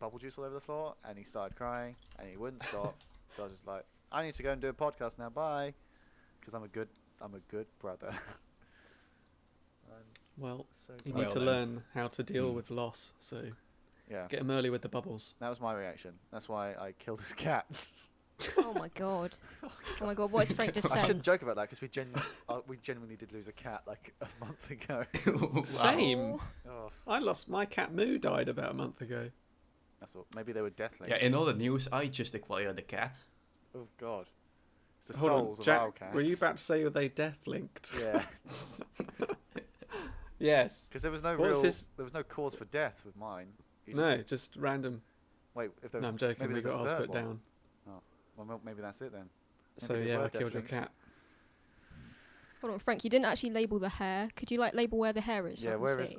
bubble juice all over the floor, and he started crying, and he wouldn't stop. So I was just like, I need to go and do a podcast now. Bye, because I'm a good brother. Well, So you glad. need to then. learn how to deal Hmm. with loss. So Yeah, get him early with the bubbles. that was my reaction. That's why I killed his cat. Oh my god. Oh my god. What has Frank just I said? shouldn't joke about that because we genuinely did lose a cat like a month ago. Wow. Same. Oh, I lost my cat Moo died about a month ago. that's all. Maybe they were deathly. Yeah, in all the news, I just acquired a cat. Oh God. It's the Hold on, souls of our Jack. cats. Were you about to say were they death linked? Yeah. Yes. Because there was no What was real, his- there was no cause for death with mine. He No, just- just random. Wait, if there was, No, I'm joking. maybe We there's a got ours third put one. down. Well, maybe that's it then. So Maybe they yeah, were I killed your death-linked. cat. Hold on, Frank. You didn't actually label the hair. Could you like label where the hair is? So I Yeah, can where is? see?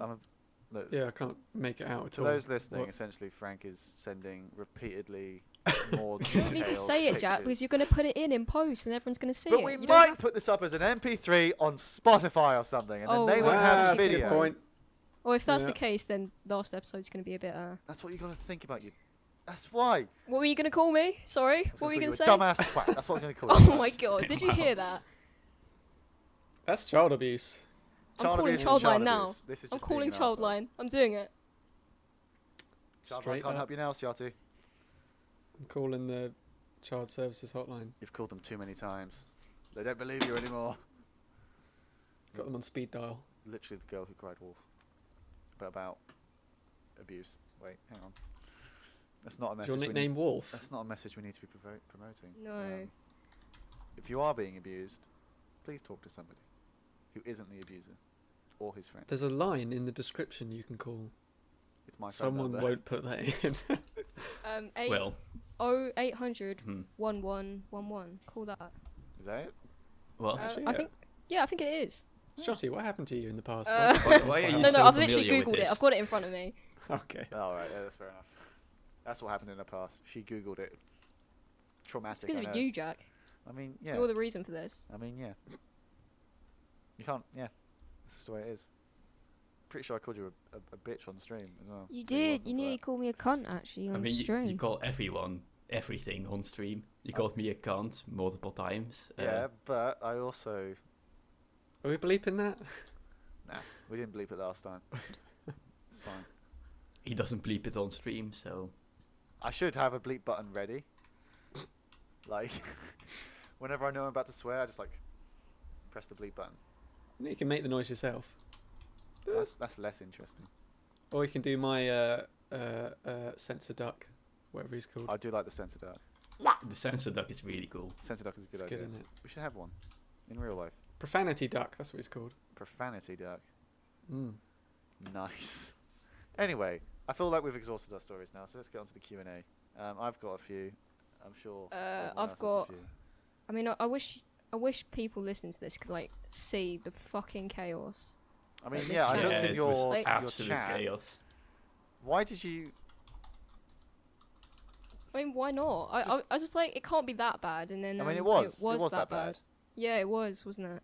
Look, Yeah, I can't make it out at to all. those listening, What? essentially, Frank is sending repeatedly more You detailed don't need to say it, Jack, because pictures. you're going to put it in post and everyone's going to see But it. we You don't might have- put this up as an MP3 on Spotify or something, and then Oh, they won't wow. have That's a a good video. point. Well, if that's Yeah. the case, then last episode's going to be a bit. That's what you got to think about. You. That's why. What were you going to call me? Sorry, I was what were you gonna going to say? call you a dumbass twat. That's what I'm going to call you. Oh my god! Did you hear that? That's child abuse. I'm Child calling abuse is Childline child now. abuse. This is I'm just being calling an arsehole. Childline. I'm doing it. Childline Straight can't up. help you now, Syoti. I'm calling the child services hotline. You've called them too many times. They don't believe you anymore. Got them on speed dial. Literally the girl who cried wolf. But about abuse. Wait, hang on. That's not a Is message. your we nickname need, Wolf? that's not a message we need to be promoting. No. If you are being abused, please talk to somebody who isn't the abuser or his friend. There's a line in the description you can call. It's my phone Someone number. won't put that in. Well, 0800 hmm. 1111. Call that. Is that it? Well, Actually, I yeah. think. Yeah, I think it is. Shotty, what happened to you in the past? why are you No, so I've literally familiar with googled it. this? I've got it in front of me. Okay. Oh, right, yeah, that's fair enough. That's what happened in the past. She googled it. It's Traumatic. because I of know. you, Jack. I mean, yeah. You're the reason for this. I mean, yeah. You can't. Yeah. That's just the way it is. Pretty sure I called you a bitch on stream as well. You So you're did. welcome You for nearly that. called me a cunt actually on I mean, stream. you call everyone everything on stream. You called me a cunt multiple times. Yeah, but I also... Are we bleeping that? Nah, we didn't bleep it last time. It's fine. He doesn't bleep it on stream, so... I should have a bleep button ready. Like, whenever I know I'm about to swear, I just like press the bleep button. You can make the noise yourself. That's less interesting. Or you can do my sensor duck, whatever he's called. I do like the sensor duck. The sensor duck is really cool. Sensor duck is a good It's idea. good, isn't it? We should have one in real life. Profanity duck, that's what it's called. Profanity duck. Mm. Nice. Anyway, I feel like we've exhausted our stories now, so let's get on to the Q&A. I've got a few. I'm sure. everyone I've else has got- a few. I mean, I wish people listening to this could like see the fucking chaos. I mean, this yeah, I chat- looked Yeah, at it your was like- absolute chat. chaos. Why did you? I mean, why not? I was just like, it can't be that bad, and then I mean, it it was was that bad. Yeah, it was, wasn't it?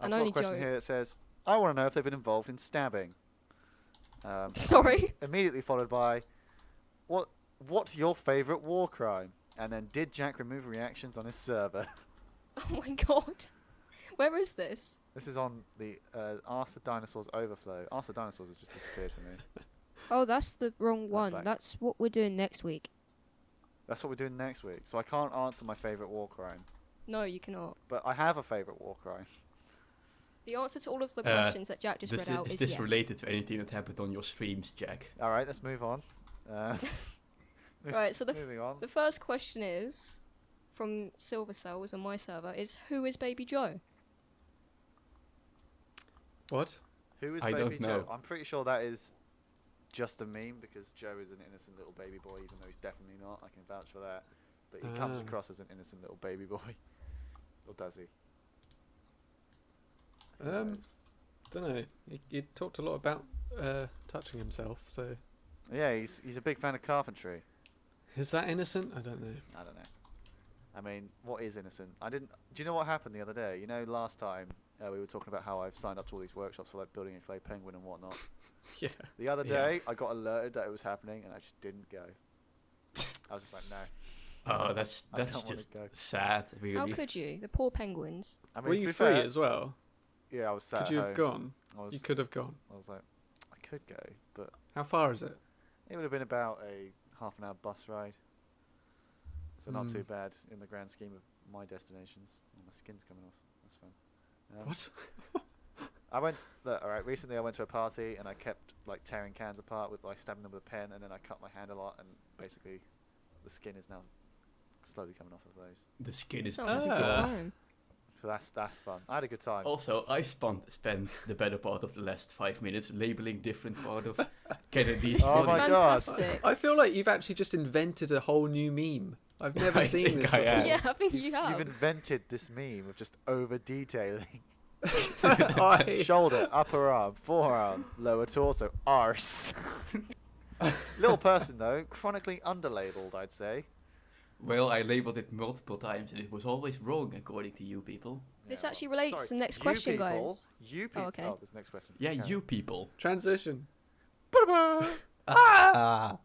I've And got only a question Joe- here that says, "I want to know if they've been involved in stabbing." Sorry. Immediately followed by, What's your favourite war crime? And then, did Jack remove reactions on his server? Oh my god. Where is this? This is on the Ask the Dinosaurs Overflow. Ask the Dinosaurs has just disappeared from me. Oh, that's the wrong That's one. back. That's what we're doing next week. That's what we're doing next week. So I can't answer my favourite war crime, No, you cannot. but I have a favourite war crime. The answer to all of the questions that Jack just read out Is is this yes. related to anything that happened on your streams, Jack? All right, let's move on. Right, so Moving on. the first question is from Silver Cells on my server is who is Baby Joe? What? Who is I Baby don't Joe? know. I'm pretty sure that is just a meme because Joe is an innocent little baby boy, even though he's definitely not. I can vouch for that. But he comes Ah. across as an innocent little baby boy. Or does he? Who Um, knows? Don't know. He talked a lot about touching himself, so Yeah, he's a big fan of carpentry. is that innocent? I don't know. I don't know. I mean, what is innocent? Do you know what happened the other day? You know, last time we were talking about how I've signed up to all these workshops for like building a clay penguin and whatnot. Yeah. The other Yeah. day, I got alerted that it was happening, and I just didn't go. I was just like, no. Oh, that's I don't wanna just go. sad, How really. could you? The poor penguins. I mean, Were to you be free fair, as well? yeah, I was sat Could you at have home. gone? You could have gone. I was like, I could go, but How far is it? it would have been about a half-an-hour bus ride. So not too Hmm. bad in the grand scheme of my destinations. Oh, my skin's coming off. That's fun. What? I went. Look, all right. Recently, I went to a party and I kept like tearing cans apart with like stabbing them with a pen, and then I cut my hand a lot, and basically, the skin is now slowly coming off of those. The skin is. Sounds like a good Ah. time. So that's fun. I had a good time. Also, I've spent the better part of the last 5 minutes labeling different part of Kennedy's Oh This is my body. God. fantastic. I feel like you've actually just invented a whole new meme. I've never I seen think this I before. have. Yeah, I think you You've have. invented this meme of just over detailing. I- Shoulder, upper arm, forearm, lower torso, arse. Little person though, chronically underlabeled, I'd say. Well, I labeled it multiple times and it was always wrong according to you people. This Yeah, actually well, relates sorry, to the next you question, people, guys. You people. okay. Oh, this next question. Yeah, Carry you on. people. Transition. Ah!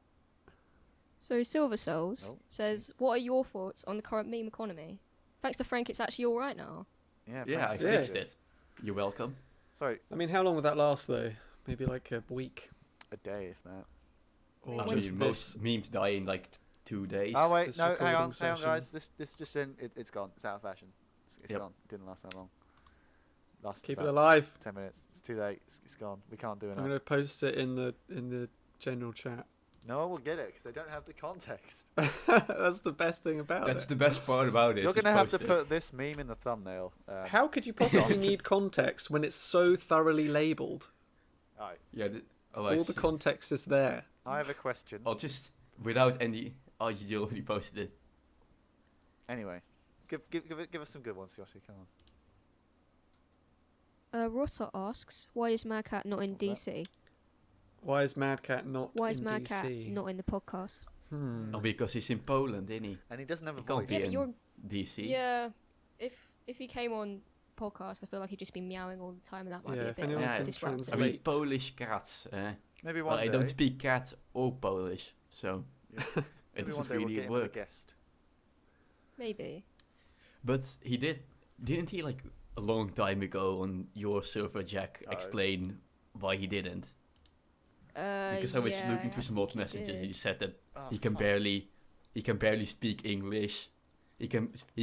So Silver Souls Oh. says, "What are your thoughts on the current meme economy?" Thanks to Frank, it's actually all right now. Yeah, Yeah, I thanks. Yeah. fixed it. You're welcome. Sorry, I mean, how long would that last though? Maybe like a week. a day if that. Or I I when's mean, this- most memes die in like 2 days. Oh wait, this no, hang recording on, session. guys. This just in. It's gone. It's out of fashion. It's Yep. gone. It didn't last that long. Last Keep it about alive. 10 minutes. It's too late. It's gone. We can't do I'm enough. gonna post it in the general chat. No one will get it because they don't have the context. That's the best thing about That's it. the best part about it. You're just gonna have to post it. put this meme in the thumbnail. How could you possibly need context when it's so thoroughly labeled? Alright, Yeah. I All the see. context is there. I have a question. I'll just without any. Oh, you already posted it. Anyway, give us some good ones, Syoti. Come on. Rotter asks, why is Mad Cat not in What's that? DC? Why is Mad Cat not Why is in Mad DC? Cat not in the podcast? Hmm. Oh, because he's in Poland, isn't he? And he doesn't have a He can't voice. be Yeah, but in you're DC. yeah. If he came on podcast, I feel like he'd just be meowing all the time, and that might Yeah, be a if bit anyone can distracting. I mean, Translate. Polish cats. Maybe one Well, I day. don't speak cat or Polish, so It Maybe one doesn't day we'll really get him as a work. guest. Maybe. But he didn't he like a long time ago on your server, Jack, Oh. explain why he didn't? Because I was yeah, looking through some old he messages, and did. he said that Oh, he can fuck. barely speak English. He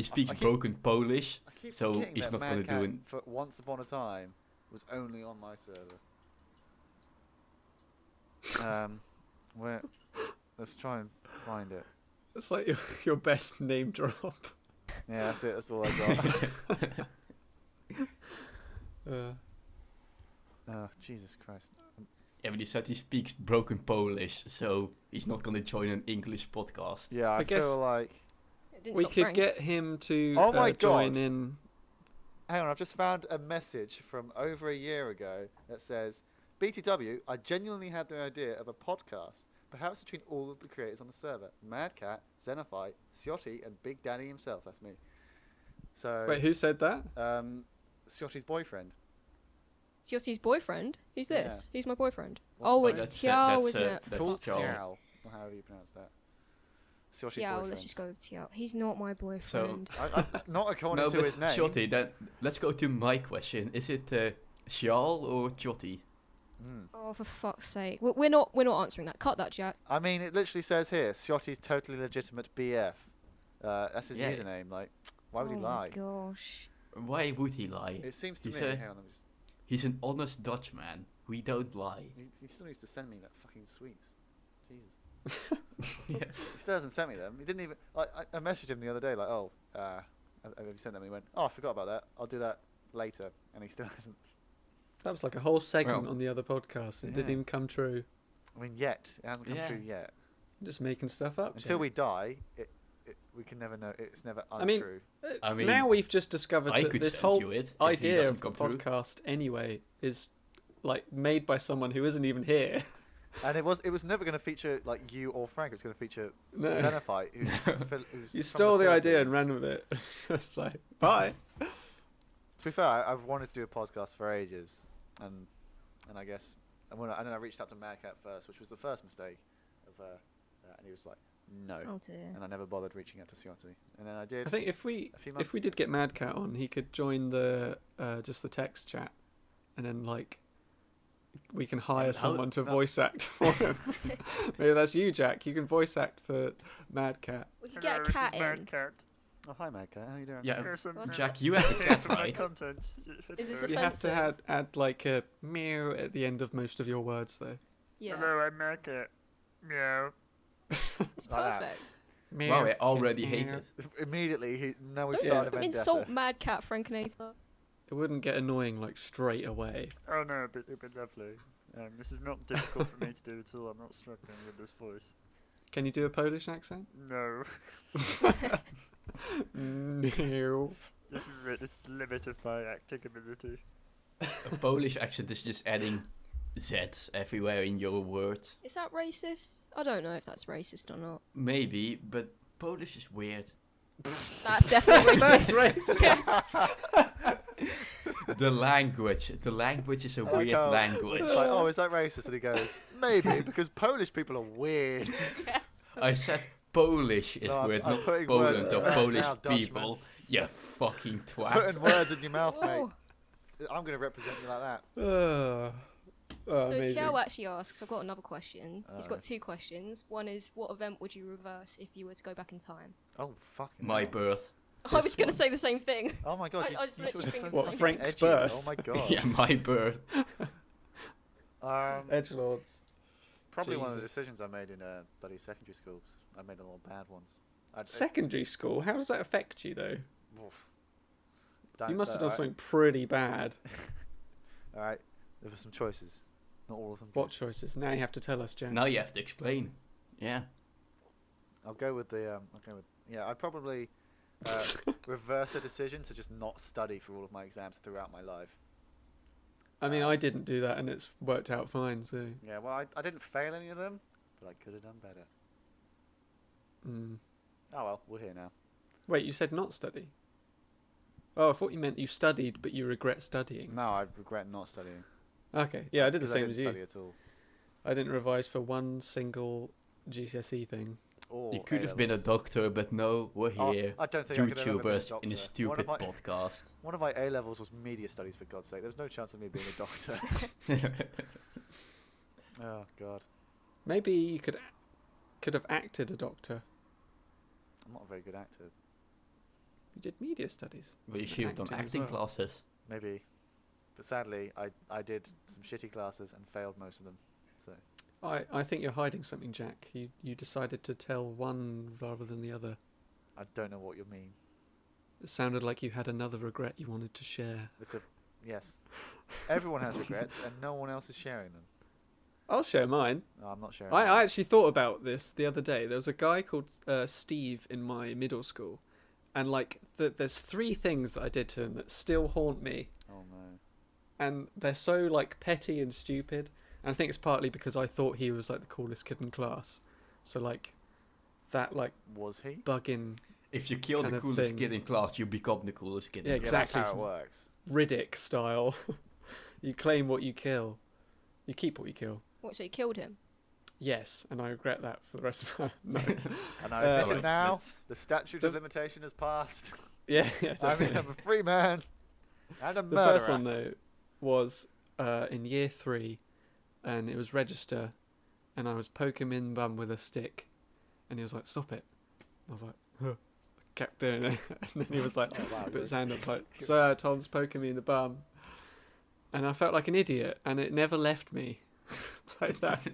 speaks I keep- broken Polish. I keep So forgetting he's that not Mad gonna do Cat an- for Once Upon a Time was only on my server. Where? Let's try and find it. It's like your best name drop. Yeah, that's it. That's all I got. Jesus Christ. Yeah, but he said he speaks broken Polish, so he's not gonna join an English podcast. Yeah, I guess- feel like. It didn't We stop could Frank. get him to Oh my join God. in. Hang on, I've just found a message from over a year ago that says, BTW, I genuinely had the idea of a podcast, perhaps between all of the creators on the server. Mad Cat, Xenophyte, Syoti, and Big Daddy himself. That's me. So, Wait, who said that? Syoti's boyfriend. Syotti's boyfriend? Who's Yeah. this? Who's my boyfriend? What's Oh, his it's name? Tiao, isn't it? That's Called Tiao. Xiao, or however you pronounce that. Syoti's Tiao, boyfriend. let's just go with Tiao. He's not my boyfriend. Not according No, to but his name. Shotty, then let's go to my question. Is it Xiao or Jotty? Mm. Oh, for fuck's sake. We're not answering that. Cut that, Jack. I mean, it literally says here, Syoti's totally legitimate BF. That's his Yeah. username. Like, why would oh he lie? my gosh. Why would he lie? It seems to He's me. a- Hang on, let me just. He's an honest Dutchman. We don't lie. He still needs to send me that fucking sweets. Jesus. Yeah. He still hasn't sent me them. He didn't even. I messaged him the other day, like, oh, have you sent them? And he went, oh, I forgot about that. I'll do that later. And he still hasn't. That was like a whole segment Well- on the other podcast. It didn't Yeah. even come true. I mean, yet. It hasn't come Yeah. true yet. Just making stuff up. Until Jack. we die, we can never know. It's never I mean, untrue. I mean, now we've just discovered I that could this send whole you it if he idea doesn't of the come through. podcast anyway is like made by someone who isn't even here. And it was never going to feature, like, you or Frank. It was going to feature No. Xenophyte, who's You from stole the idea and Philippines. ran with it. Just like, bye. To be fair, I've wanted to do a podcast for ages, and I guess and then I reached out to Mad Cat first, which was the first mistake of and he was like, no, Oh dear. and I never bothered reaching out to Syoti, and then I did. I think if we a few months if we did get Mad Cat on, he could join the just the text chat, and then like we can hire how- someone to no. voice act for him. Maybe that's you, Jack. You can voice act for Mad Cat. We could get a cat in. Oh, hi Mad Cat, how you doing? Yeah, What's Jack, you have a cat, right? Is this You have to offensive? add like a meow at the end of most of your words, though. Yeah. I'm Mad Cat. Meow. It's Like that. perfect. Wow, I already meow. hate it. Immediately, now we've Don't Yeah. started a fucking vendetta. insult Mad Cat Frankinator. It wouldn't get annoying like straight away. Oh no, it'd be lovely. This is not difficult for me to do at all. I'm not struggling with this voice. Can you do a Polish accent? No, No. this is it. This is the limit of my acting ability. A Polish accent is just adding Z's everywhere in your words. Is that racist? I don't know if that's racist or not. Maybe, but Polish is weird. That's definitely That's racist. The language is a I like weird how language. It's like, oh, is that racist? And he goes, maybe, because Polish people are weird. I said Polish is No, I'm- weird, I'm not putting Poland words or in your Polish mouth now, Dutchman. people. You fucking twat. Putting words in your mouth, mate. Whoa. I'm going to represent you like that. Oh, So amazing. Tiao actually asks, I've got another question. He's got Alright. 2 questions. One is, what event would you reverse if you were to go back in time? Oh, fucking My hell. birth. I was This going to one. say the same thing. Oh my god, I was you literally two are thinking so What, the same Frank's edgy. birth? Oh my god. Yeah, my birth. Edgelords. Probably one of the Jesus. decisions I made in bloody secondary schools. I made a lot of bad ones. Secondary school. How does that affect you though? Oof. You must have done something pretty bad. Alright, there were some choices. Not all of them. What choices? Now you have to tell us, Jen. Now you have to explain. Yeah. I'll go with the. Yeah, I'd probably reverse a decision to just not study for all of my exams throughout my life. I mean, I didn't do that, and it's worked out fine. So, Yeah, well, I didn't fail any of them, but I could have done better. mm. Oh well, we're here now. Wait, you said not study. Oh, I thought you meant you studied, but you regret studying. No, I regret not studying. Okay, yeah, I did the 'Cause same I as didn't you. study at all. I didn't revise for one single GCSE thing. or You could have been a A-levels. doctor, but no, we're Oh, here. I don't think I could have ever been a YouTubers doctor. in a stupid podcast. One of my A levels was media studies, for God's sake. There was no chance of me being a doctor. Oh God, Maybe you could have acted a doctor. I'm not a very good actor. You did media studies. Well, you Wasn't should have done acting as acting well. classes. Maybe, but sadly, I did some shitty classes and failed most of them. So I think you're hiding something, Jack. You decided to tell one rather than the other. I don't know what you mean. It sounded like you had another regret you wanted to share. Yes. Everyone has regrets, and no one else is sharing them. I'll share mine. No, I'm not sharing. I mine. actually thought about this the other day. There was a guy called Steve in my middle school, and like there's 3 things that I did to him that still haunt me, Oh no. and they're so like petty and stupid. And I think it's partly because I thought he was like the coolest kid in class, so like that like Was he? bugging If you kill kind the of coolest thing. kid in class, you become the coolest kid. Yeah, in class. Yeah, that's exactly. how it works. Riddick style. You claim what you kill, you keep what you kill. What? So you killed him? Yes, and I regret that for the rest of my no. And I Uh, admit it now. Let's- The statute of limitation has passed. Yeah, I'm definitely. a free man and a The murderer. first one though was in year 3, and it was register, and I was poking him in the bum with a stick, and he was like, "Stop it!" I was like, huh. Kept doing it, and then he was like, Oh, wow, put you're- his hand up like, "Sir, Tom's poking me in the bum," and I felt like an idiot, and it never left me like that.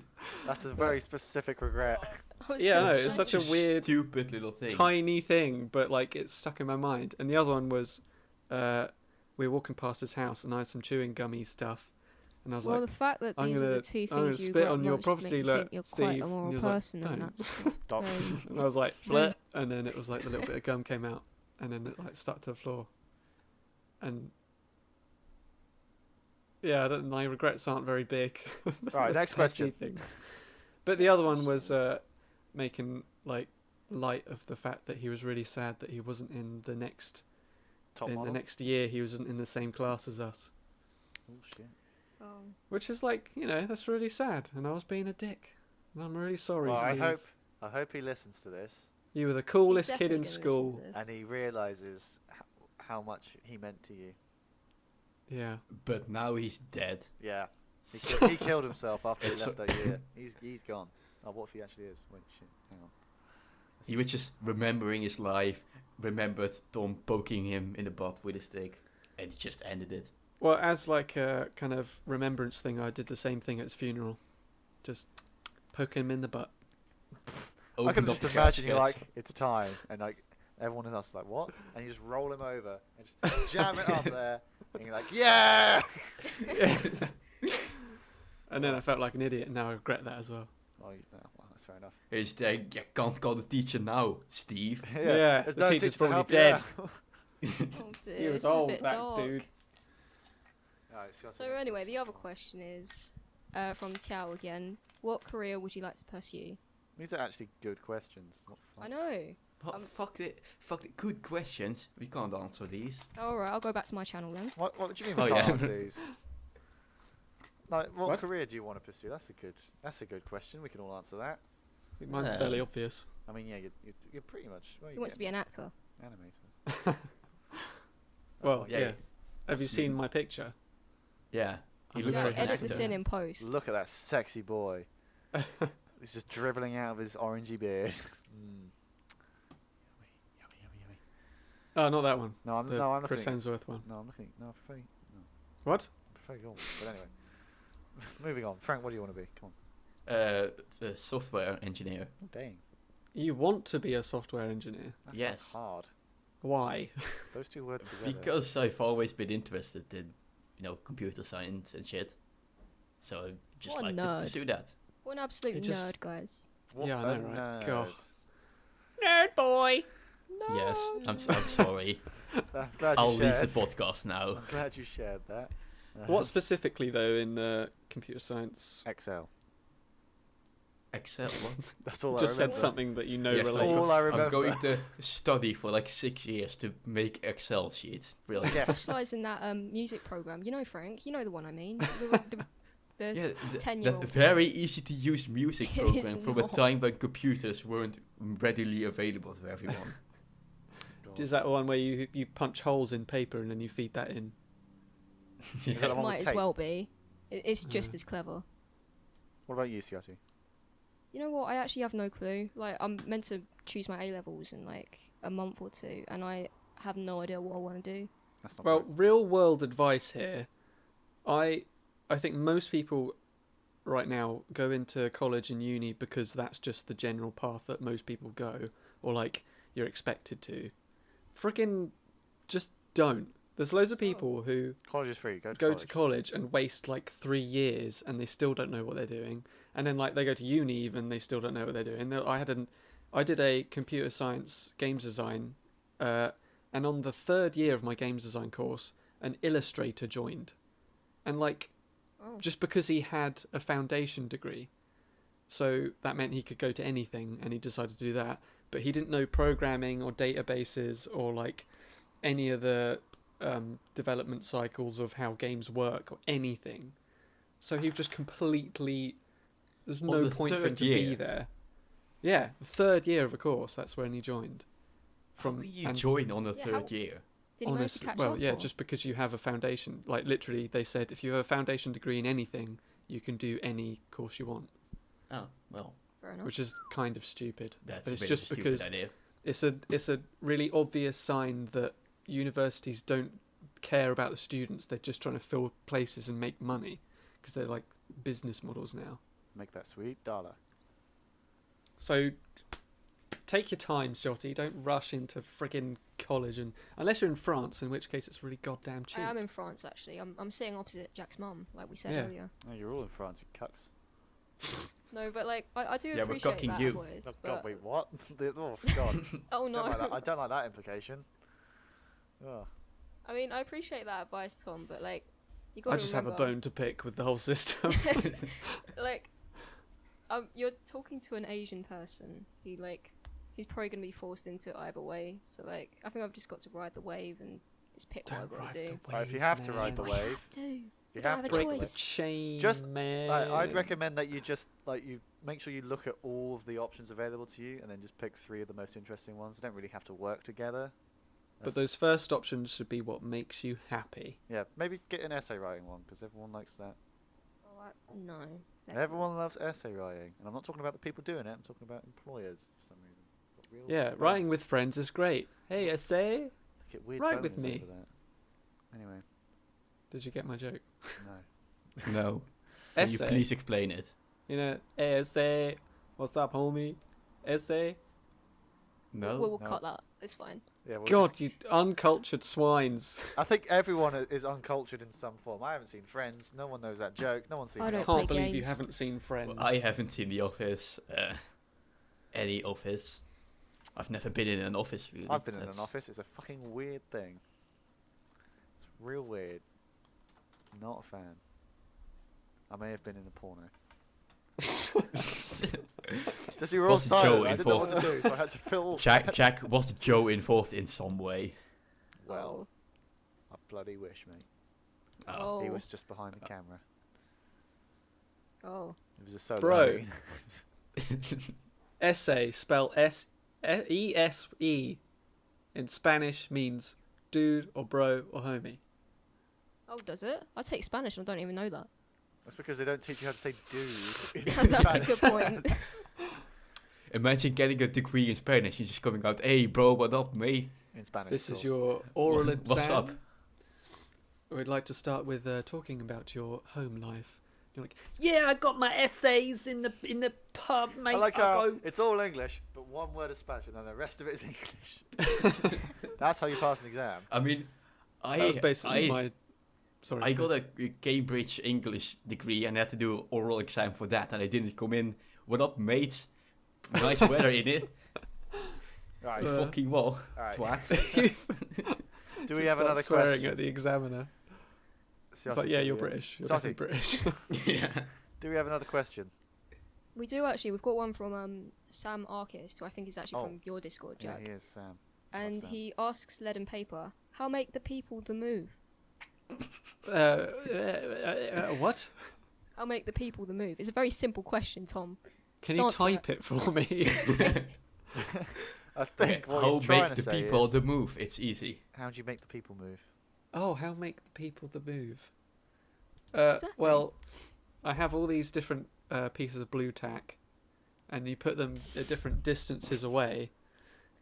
That's a very specific regret. I was Yeah, gonna no, say. it's such a weird, stupid little thing. tiny thing, but like it's stuck in my mind. And the other one was, we were walking past his house, and I had some chewing gummy stuff, and I was Well, like, the fact that I'm these are gonna- the 2 I'm gonna things you spit regret on your most property, make you look, think you're Steve. quite a And he moral was like, person, and "Don't." that's not Stop. very... And I was like, "Flip," and then it was like the little bit of gum came out, and then it like stuck to the floor, and yeah, my regrets aren't very big. Right, next Petty question. things. But the other one was making like light of the fact that he was really sad that he wasn't in the next Top in model. the next year. He wasn't in the same class as us, Oh shit. Oh. which is like, you know, that's really sad. And I was being a dick, and I'm really sorry, Well, Steve. I hope he listens to this You were the He's coolest kid definitely in gonna listen school. to this. and he realizes how much he meant to you. Yeah. But now he's dead. Yeah. He killed himself after he It's left that year. He's gone. Oh, what if he actually is? Wait, shit. Hang on. He was just remembering his life, remembered Tom poking him in the butt with a stick, and he just ended it. Well, as like a kind of remembrance thing, I did the same thing at his funeral. Just poking him in the butt. I Opened can up just the imagine you casket. like, it's time, and like everyone else is like, what? And you just roll him over and just jam it up there, and you're like, yeah. And then I felt like an idiot, and now I regret that as well. Oh, well, that's fair enough. He's like, you can't call the teacher now, Steve. Yeah, there's the no teacher's teacher to probably help you dead. out. Oh dear, He was this is a old, bit that dark. dude. Alright, so So anyway, the other question is from Tiao again. What career would you like to pursue? these are actually good questions. What the fuck? I know. Oh, fuck it. Good questions. We can't answer these. All right, I'll go back to my channel then. What do you mean we Oh, can't yeah. answer these? Like, what What? career do you want to pursue? That's a good question. We can all answer that. I think mine's Yeah. fairly obvious. I mean, yeah, you're pretty much. Well, He wants to be an actor. animator. That's Well, what- yeah. yeah. Have you What's seen new? my picture? Yeah. He I'm looks Yeah, very like an edit this actor. in post. Look at that sexy boy. He's just dribbling out of his orangey beard. Mm. Yummy, yummy, yummy. Oh, not that one. No, I'm The no, I'm Chris looking. Hemsworth one. No, I'm looking. No, I prefer. No, What? I prefer your one. But anyway, moving on. Frank, what do you want to be? Come on. A software engineer. Oh, dang, You want to be a software engineer? that Yes. sounds hard. Why? Those two words together. Because I've always been interested in, computer science and shit. So I just What a like to nerd. pursue that. What an absolute It just- nerd, guys. What Yeah, I a know, right? nerd. God. Nerd boy. No. Yes, I'm sorry. I'm glad I'll you leave shared. the podcast now. I'm glad you shared that. What specifically, though, in computer science? Excel. Excel. What? That's all Just I said remember. something that you know Yes, relates. all I remember. I'm going to study for like 6 years to make Excel sheets. Really. Yes. Specialise in that music program. You know, Frank. You know the one I mean. The The Yeah, 10-year-old. that very easy to use music It is program from a not. time when computers weren't readily available to everyone. Is that one where you punch holes in paper and then you feed that in? Is that the It one with might as tape? well be. It's just as clever. What about you, Syoti? You know what? I actually have no clue. Like, I'm meant to choose my A levels in like a month or two, and I have no idea what I want to do. That's not Well, right. real world advice here. I think most people right now go into college and uni because that's just the general path that most people go, or like you're expected to. Friggin' just don't. There's loads of people who College is free. Go to go college. to college and waste like 3 years and they still don't know what they're doing, and then like they go to uni even they still don't know what they're doing. I did a computer science games design, and on the 3rd year of my games design course an illustrator joined, and like Oh. just because he had a foundation degree, so that meant he could go to anything, and he decided to do that, but he didn't know programming or databases or like any of the development cycles of how games work or anything. So he was just completely, there's On no the point for him 3rd to be year? there. Yeah, the 3rd year of a course, that's when he joined. How can you and join on the Yeah, 3rd how- year? Did he manage to catch well, up? yeah, or? just because you have a foundation, like literally they said if you have a foundation degree in anything, you can do any course you want, Oh, well, Fair enough. which is kind of stupid. that's But a it's bit just of a stupid because idea. it's a really obvious sign that universities don't care about the students. They're just trying to fill places and make money because they're like business models now. Make that sweet dollar. So take your time, Syoti. Don't rush into friggin' college, and unless you're in France, in which case it's really goddamn cheap. I am in France actually. I'm sitting opposite Jack's mum, like we said Yeah. earlier. Oh, you're all in France, you cucks. No, but like I do Yeah, we're appreciate cucking that, you. boys. Oh, but God, wait, what? Oh, God. oh Don't like that. no. I don't like that implication. Oh. I mean, I appreciate that advice, Tom, but like you got I to just have a remember, bone to pick with the whole system. like, you're talking to an Asian person. He's probably gonna be forced into it either way. So like, I think I've just got to ride the wave and just pick what I Don't gotta ride do. the wave, Right, if you have to man. ride the I wave, have to. you don't have have to a Break the choice. chain, Just, man. I'd recommend that you just you make sure you look at all of the options available to you, and then just pick 3 of the most interesting ones. They don't really have to work together. But those first options should be what makes you happy. Yeah, maybe get an essay writing one because everyone likes that. Oh, no. that's Everyone loves essay writing, and I'm not talking about the people doing it. I'm talking about employers for some reason. Got real Yeah, boners. writing with friends is great. Hey, essay. They get weird write with boners me. over that. Anyway, Did you get my joke? no. No. Can you Essay. please explain it? You know, hey, essay. What's up, homie? Essay. No. We'll No. cut that. It's fine. Yeah, we'll God, just- you uncultured swines. I think everyone is uncultured in some form. I haven't seen Friends. No one knows that joke. No one's seen. I The don't Office. Can't play believe you games. haven't seen Friends. Well, I haven't seen The Office. Any office. I've never been in an office, really. I've been in an That's- office. It's a fucking weird thing. It's real weird. Not a fan. I may have been in a porno. Just you were all Was Joe silent. I didn't know what to involved? do, so I had to fill. Jack, was Joe involved in some way? Well, I bloody wish, mate. Oh. He was just behind the camera. Oh. It was a solo Bro. scene. Essay, spell E-S-E, in Spanish means dude or bro or homie. Oh, does it? I take Spanish and I don't even know that. That's because they don't teach you how to say dude. in That's a good Spanish. point. Imagine getting a degree in Spanish and just coming out, "Hey, bro, what up, mate?" In Spanish. This of is course. your oral exam. What's up? We'd like to start with talking about your home life. You're like, yeah, I got my essays in the pub, mate. I like I'll how go. it's all English, but one word is Spanish, and then the rest of it is English. That's how you pass an exam. I mean, That was basically I, my. Sorry. I got a Cambridge English degree and I had to do an oral exam for that, and I didn't come in. What up, mate? Nice weather in it. Right. You Uh, fucking well, all right. twat. Do we Just have start another swearing question? at the examiner. Syoti, It's like, yeah, do you're we- British. You're Syoti, definitely British. Yeah. Do we have another question? We do actually. We've got one from Sam Arkist, who I think is actually Oh. from your Discord, Yeah, Jack. he is Sam. And Sam. he asks Lead and Paper, how make the people the move? What? I'll make the people the move. It's a very simple question, Tom. Can Just you answer type it for me? I think what How he's trying make to the say people is, the move? It's easy. how do you make the people move? Oh, how make the people the move? Exactly. Well, I have all these different pieces of blue tack, and you put them at different distances away,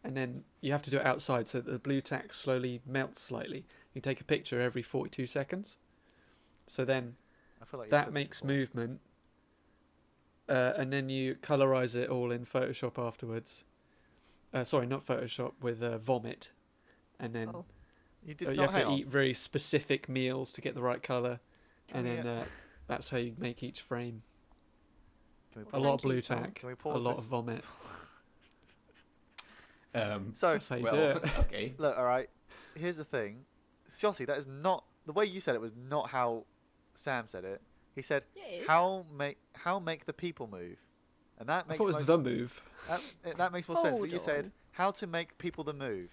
and then you have to do it outside so that the blue tack slowly melts slightly. You take a picture every 42 seconds. So then I feel like you've that said makes before. movement, and then you colorize it all in Photoshop afterwards. Sorry, not Photoshop, with Vomit, and then Oh. You did you not have to hang on. eat very specific meals to get the right color, Can and we, then that's how you make each frame. Can we A pause lot of Thank you, blue Tom. tack, Can we a pause lot this? of vomit. So That's how you do Well, it. okay. look, all right. Here's the thing, Syoti, that is not the way you said it. Was not how Sam said it. He said, Yeah, it is. "How make the people move," and that I makes thought it was most, the move. that makes more sense. But Hold you said on. how to make people the move.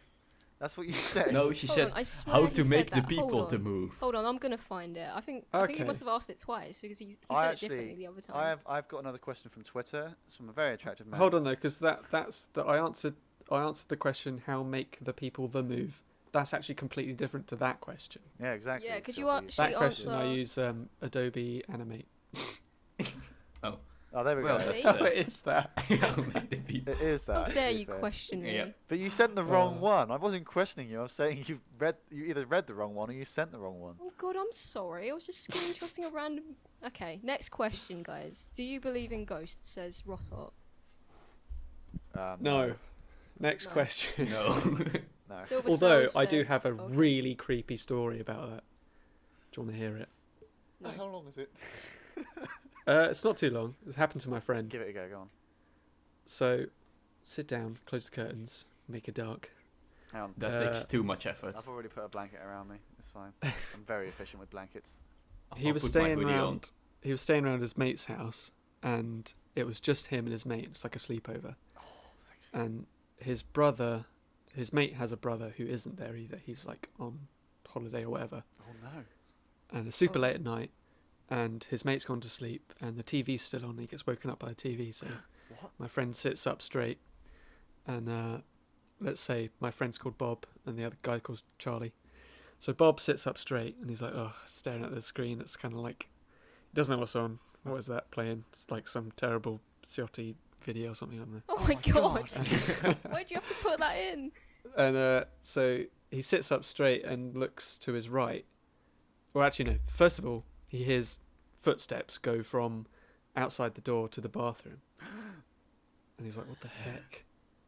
That's what you said. No, she Hold said on, I swear how he to said make the that. Hold people to on. move. Hold on, I'm gonna find it. I think he Okay. must have asked it twice because he I said actually- it differently the other time. I've got another question from Twitter. It's from a very attractive man. Hold on though, because that's that I answered the question how make the people the move. That's actually completely different to that question. Yeah, exactly. Yeah, could Syoti. you actually That question I answer- use Adobe Animate. Oh, there we Well, go. See? Oh, it is that. How make the people. It is How that. dare to be you fair. question me? Yeah. But you sent the wrong Uh. one. I wasn't questioning you. I was saying you either read the wrong one or you sent the wrong one. Oh god, I'm sorry. I was just screenshotting a random. Okay, next question, guys. Do you believe in ghosts? Says Rotot. No. Next No. question. No. No. Silver Although Cells I do says- have a okay. really creepy story about that. Do you want to hear it? No. How long is it? It's not too long. It's happened to my friend. Give it a go. Go on. So, sit down, close the curtains, make it dark. Hang on. That takes too much effort. I've already put a blanket around me. It's fine. I'm very efficient with blankets. He I'll was put my staying hoodie on. around. He was staying around his mate's house, and it was just him and his mate. It's like a sleepover. Oh, sexy. And his mate has a brother who isn't there either. He's like on holiday or whatever. Oh no. And it's super Oh. late at night, and his mate's gone to sleep, and the TV's still on. He gets woken up by the TV, so What? my friend sits up straight, and let's say my friend's called Bob, and the other guy calls Charlie. So Bob sits up straight, and he's like, oh, staring at the screen. It's kind of like, he doesn't know what's on. What is that playing? It's like some terrible Syoti video or something, I don't know. Oh my god. Why'd you have to put that in? And so he sits up straight and looks to his right. Well, actually, no. First of all, he hears footsteps go from outside the door to the bathroom. And he's like, what the heck?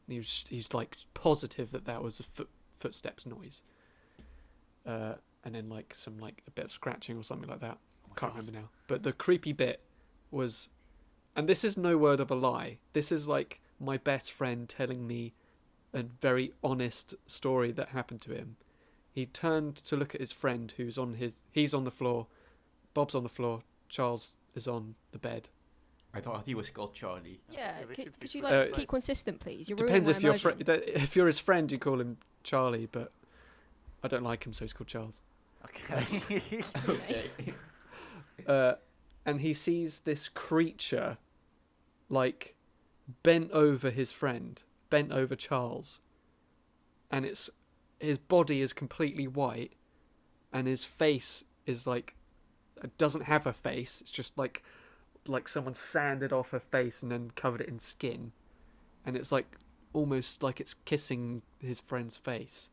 And he's like positive that was a footsteps noise. And then like some like a bit of scratching or something like that. Can't remember now. But the creepy bit was, and this is no word of a lie. This is like my best friend telling me a very honest story that happened to him. He turned to look at his friend he's on the floor, Bob's on the floor, Charles is on the bed. I thought he was called Charlie. Yeah, Yeah, they should be could you put like in keep place. consistent, please? You're Depends ruining if my you're emotion. if you're his friend, you call him Charlie, but I don't like him, so he's called Charles. Okay. Okay. And he sees this creature, like, bent over his friend, bent over Charles, and his body is completely white, and his face is like, it doesn't have a face. It's just like someone sanded off her face and then covered it in skin, and it's like almost like it's kissing his friend's face.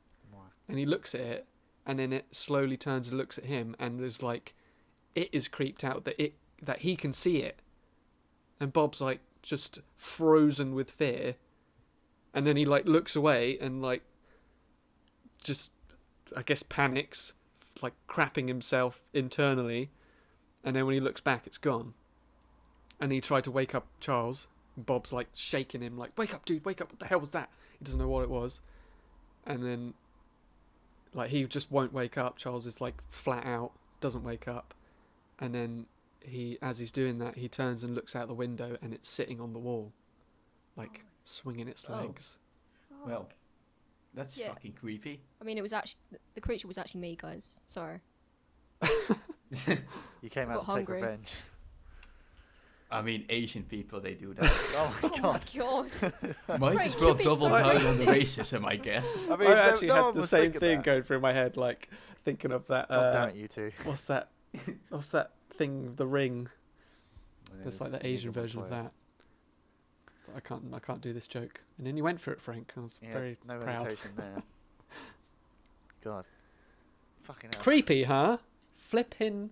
And he looks at it, and then it slowly turns and looks at him, and there's like, it is creeped out that he can see it, and Bob's like just frozen with fear, and then he like looks away and like just, I guess, panics, like crapping himself internally, and then when he looks back, it's gone. And he tried to wake up Charles, and Bob's like shaking him, like, wake up, dude, wake up, what the hell was that? He doesn't know what it was. And then like he just won't wake up. Charles is like flat out, doesn't wake up. And then as he's doing that, he turns and looks out the window, and it's sitting on the wall, like swinging its Oh. legs. Well, that's Yeah. fucking creepy. I mean, it was actually the creature was actually me, guys. Sorry. You came I out got to take hungry. revenge. I mean, Asian people, they do that. Oh my Oh god. my god. Might Frank, as well you're being double so down on the racist. racism, I guess. I mean, I no- actually no had one the was same thinking thing that. going through my head, like thinking of that. God damn it, you two. What's that? What's that thing? The Ring. It It's is- like the it is Asian a one version of player. that. So I can't do this joke. And then you went for it, Frank. I was Yeah, very no proud. hesitation there. God. Fucking hell. Creepy, huh? Flippin'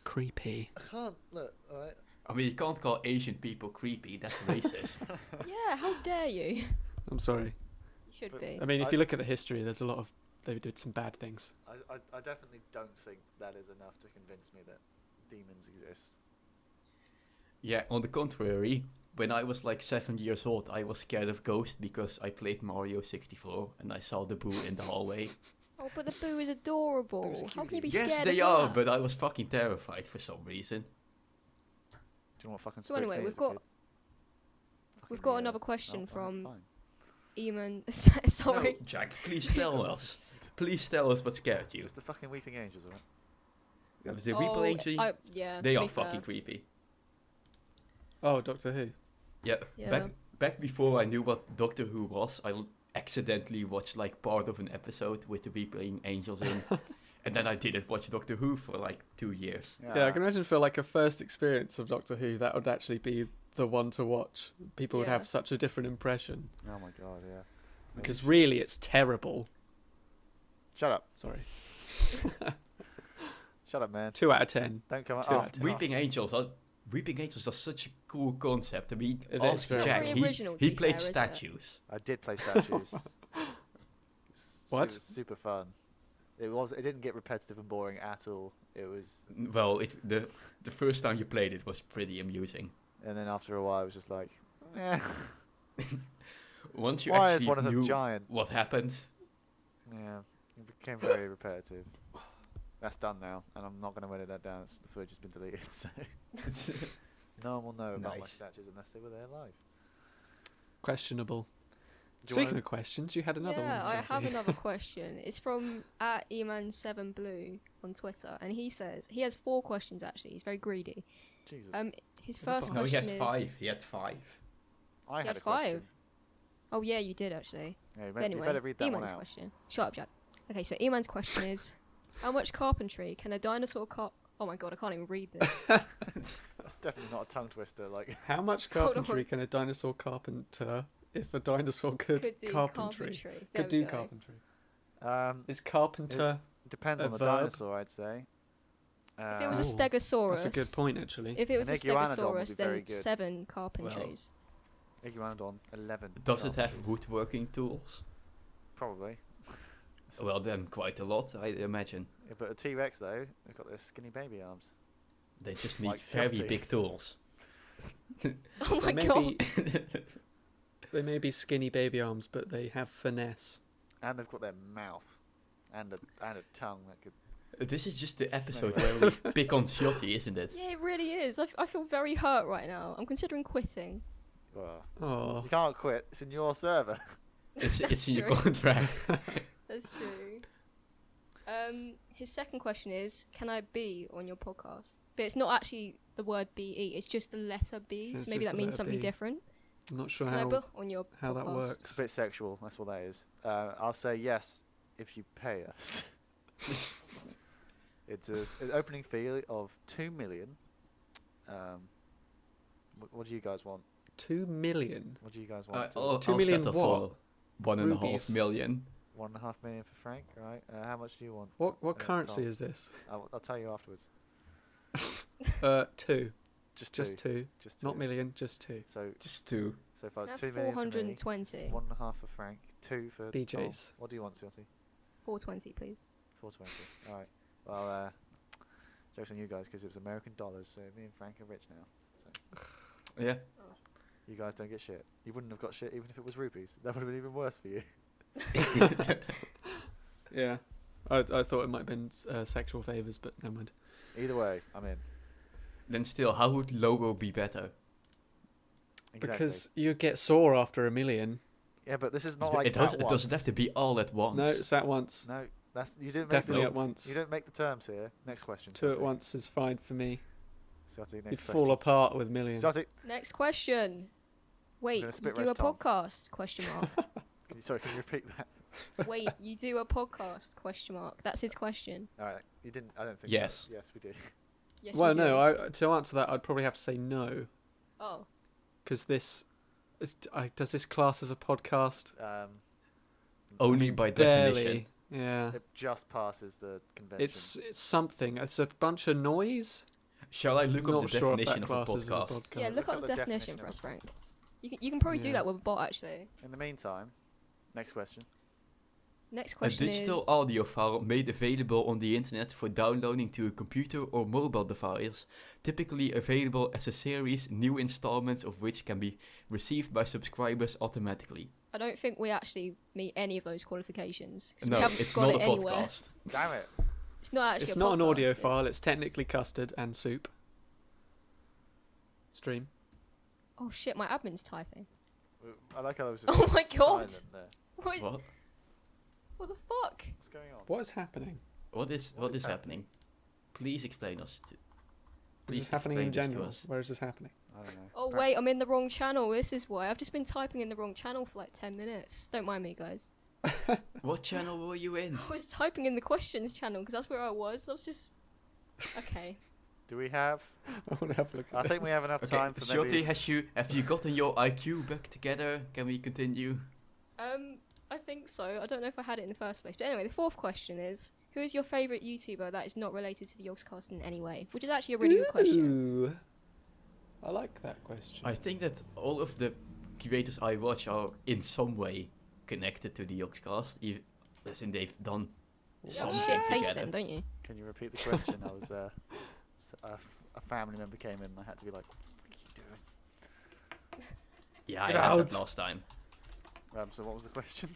creepy. I can't look. All right. I mean, you can't call Asian people creepy. That's racist. Yeah, how dare you? I'm sorry. You should But- be. I mean, if I- you look at the history, there's a lot of they did some bad things. I definitely don't think that is enough to convince me that demons exist. Yeah, on the contrary, when I was like 7 years old, I was scared of ghosts because I played Mario 64 and I saw the Boo in the hallway. Oh, but the Boo is adorable. Boo's How can you be Yes, scared they of are, that? but I was fucking terrified for some reason. Do you know what fucking So spooked anyway, me we've as a got kid? we've Fucking got the, another oh, question fine, from fine. Eamon. Sorry. No, Jack, please tell us. Please tell us what scared you. It's the fucking weeping angels, right? The Weeple Oh, Angel, yeah. they to are be fair. fucking creepy. Oh, Doctor Who. Yeah, Yeah. back before I knew what Doctor Who was, accidentally watched like part of an episode with the Weeping Angels in, and then I didn't watch Doctor Who for like 2 years. Yeah, I can imagine for like a first experience of Doctor Who, that would actually be the one to watch. People would Yeah. have such a different impression Oh my god, yeah. because really, it's terrible. Shut up. Sorry, Shut up, man. 2 out of 10. Don't come on. 2 Oh, out of 10. Weeping Angels are such a cool concept. I mean, It is ask very Jack. Very original, to He be played fair, isn't it? statues. I did play statues. What? It was super fun. It was. It didn't get repetitive and boring at all. It was, Well, the first time you played it was pretty amusing. and then after a while, it was just like, eh. Once you Why is actually one of them knew giant? what happened, Yeah, it became very repetitive. That's done now, and I'm not going to edit that down. The footage has been deleted, so no one will know about my Nice. statues unless they were there live. Questionable. Do you Speaking wanna- of questions, you had another Yeah, one. I Syoti. have another question. It's from @eman7blue on Twitter, and he says he has 4 questions actually. He's very greedy. Jesus, His first no, he question had is 5. He had 5. I he had had a question. 5. Oh yeah, you did actually. Yeah, you, But you anyway, better read that one Eman's out. question. Shut up, Jack. Okay, so Eman's question is, how much carpentry can a dinosaur Oh my god, I can't even read this. That's definitely not a tongue twister. Like, How much Hold on. carpentry can a dinosaur carpenter if a dinosaur could, Could do carpentry? carpentry. Could There we do go. carpentry. it Is carpenter? depends a on the verb? dinosaur, I'd say. If it was a Ooh, stegosaurus, That's a good point, actually. If it was An a iguanodon would be stegosaurus, very then good. 7 carpentries. Iguanodon, 11. Does it have carpentries. woodworking tools? Probably. Well, then quite a lot, I imagine. Yeah, but a T-Rex though, they've got their skinny baby arms. They just need Like very Syoti. big tools. Oh my they, god. they may be skinny baby arms, but they have finesse. And they've got their mouth. And a tongue that could... This is just the episode Anyway. where we pick on Syoti, isn't it? Yeah, it really is. I feel very hurt right now. I'm considering quitting. Well, Oh, you can't quit. It's in your server. It's That's in your true. contract. That's true. His second question is, can I be on your podcast? But it's not actually the word BE, it's just the letter B, It's so maybe just that the means letter something B. different. I'm not sure Can I how. be on your how that podcast? works. It's a bit sexual. That's what that is. I'll say yes if you pay us. It's an opening fee of 2 million. What do you guys want? 2 million. What do you guys want? I'll 2 million settle what? for 1.5 Rubies. million. 1.5 million for Frank, right? How much do you want? What currency Tom. is this? I'll tell you afterwards. 2. Just Just 2. Just two. Not million, just 2. So Just 2. so far it's Have 2 million for me. 420. 1.5 for Frank. 2 for Tom. BJ's. What do you want, Syoti? 420, please. 420. All right. Well, jokes on you guys because it was American dollars, so me and Frank are rich now. So Yeah. you guys don't get shit. You wouldn't have got shit even if it was rupees. That would have been even worse for you. Yeah. I thought it might have been sexual favours, but never mind. Either way, I'm in. Then still, how would logo be better? Exactly. Because you get sore after 1 million. Yeah, but this is not like it at doesn't have once. to be all at once. No, it's at once. No, that's you It's didn't make definitely the at once. you don't make the terms here. Next question. 2 at Syoti. once is fine for me. Syoti, next You'd question. fall apart with millions. Syoti, Next question. Wait, gonna you spit do a roast Tom. podcast? Question mark. can you repeat that? Wait, you do a podcast? Question mark. That's his question. All right, you didn't. I don't think. Yes. Yes, we did. Yes. Well, we do. no. To answer that, I'd probably have to say no, Oh. because does this class as a podcast? Only by definition. Barely. Yeah. It just passes the convention. It's something. It's a bunch of noise. Shall I look up Not the sure if definition that of a classes as a podcast? podcast. Yeah, look up the definition for us, Frank. You can probably do Yeah. that with a bot actually. In the meantime, next question. Next A question digital is. audio file made available on the internet for downloading to a computer or mobile device, typically available as a series, new installments of which can be received by subscribers automatically. I don't think we actually meet any of those qualifications. 'Cause No, we haven't it's got not it a anywhere. podcast. Damn it! It's not actually. It's a not an podcast, audio it's- file. It's technically custard and soup. Stream. Oh shit! My admin's typing. I like how there was Oh just my God. silent there. What? What the fuck? What's going on? What is happening? What is What is happening? Please explain us. Is Please this happening in explain this to general? us. Where is this happening? I don't know. Oh Pra- wait, I'm in the wrong channel. This is why. I've just been typing in the wrong channel for like 10 minutes. Don't mind me, guys. What channel were you in? I was typing in the questions channel because that's where I was. I was just. Okay. Do we have? I want to have a look at I think we have enough Okay, time for Syoti, maybe. have you gotten your IQ back together? Can we continue? I think so. I don't know if I had it in the first place. But anyway, the fourth question is: who is your favourite YouTuber that is not related to the Yogscast in any way? Which is actually a really good question. Ooh. I like that question. I think that all of the creators I watch are in some way connected to the Yogscast, as in they've done You something shit taste together. them, don't you? Can you repeat the question? I was a family member came in and I had to be like, "What the fuck are you doing?" Yeah, Get I had out. that last time. So what was the question?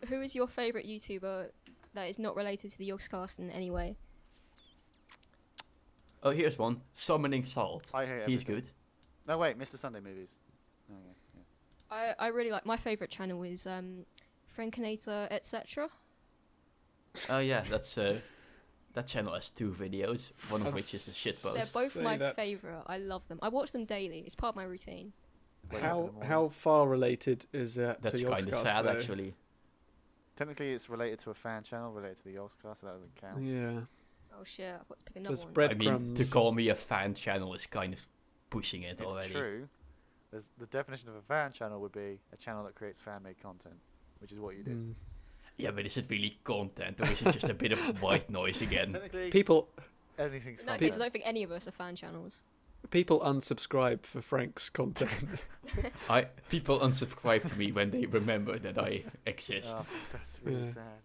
Who is your favourite YouTuber that is not related to the Yogscast in any way? Oh, here's one. Summoning Salt. I hate He's everything. good. No, wait, Mr. Sunday Movies. Oh, yeah. I really like my favourite channel is Frankinator, etc. Oh yeah, that's that channel has 2 videos, one of which is a shitpost. They're both say my that's- favourite. I love them. I watch them daily. It's part of my routine. Wake up in the How morning. how far related is that That's to kind of Yogscast, sad, though? actually. Technically, it's related to a fan channel, related to the Yogscast, so that doesn't count. Yeah. Oh shit! I've got to pick another There's one. bread- I mean, to Breadcrumbs. call me a fan channel is kind of pushing it It's already. true. There's the definition of a fan channel would be a channel that creates fan-made content, which is what you do. Mm. Yeah, but is it really content, or is it just a bit of white noise again? Technically, People anything's In that content. case, I don't think any of us are fan channels. people unsubscribe for Frank's content. People unsubscribe to me when they remember that I exist. Oh, that's really Yeah. sad.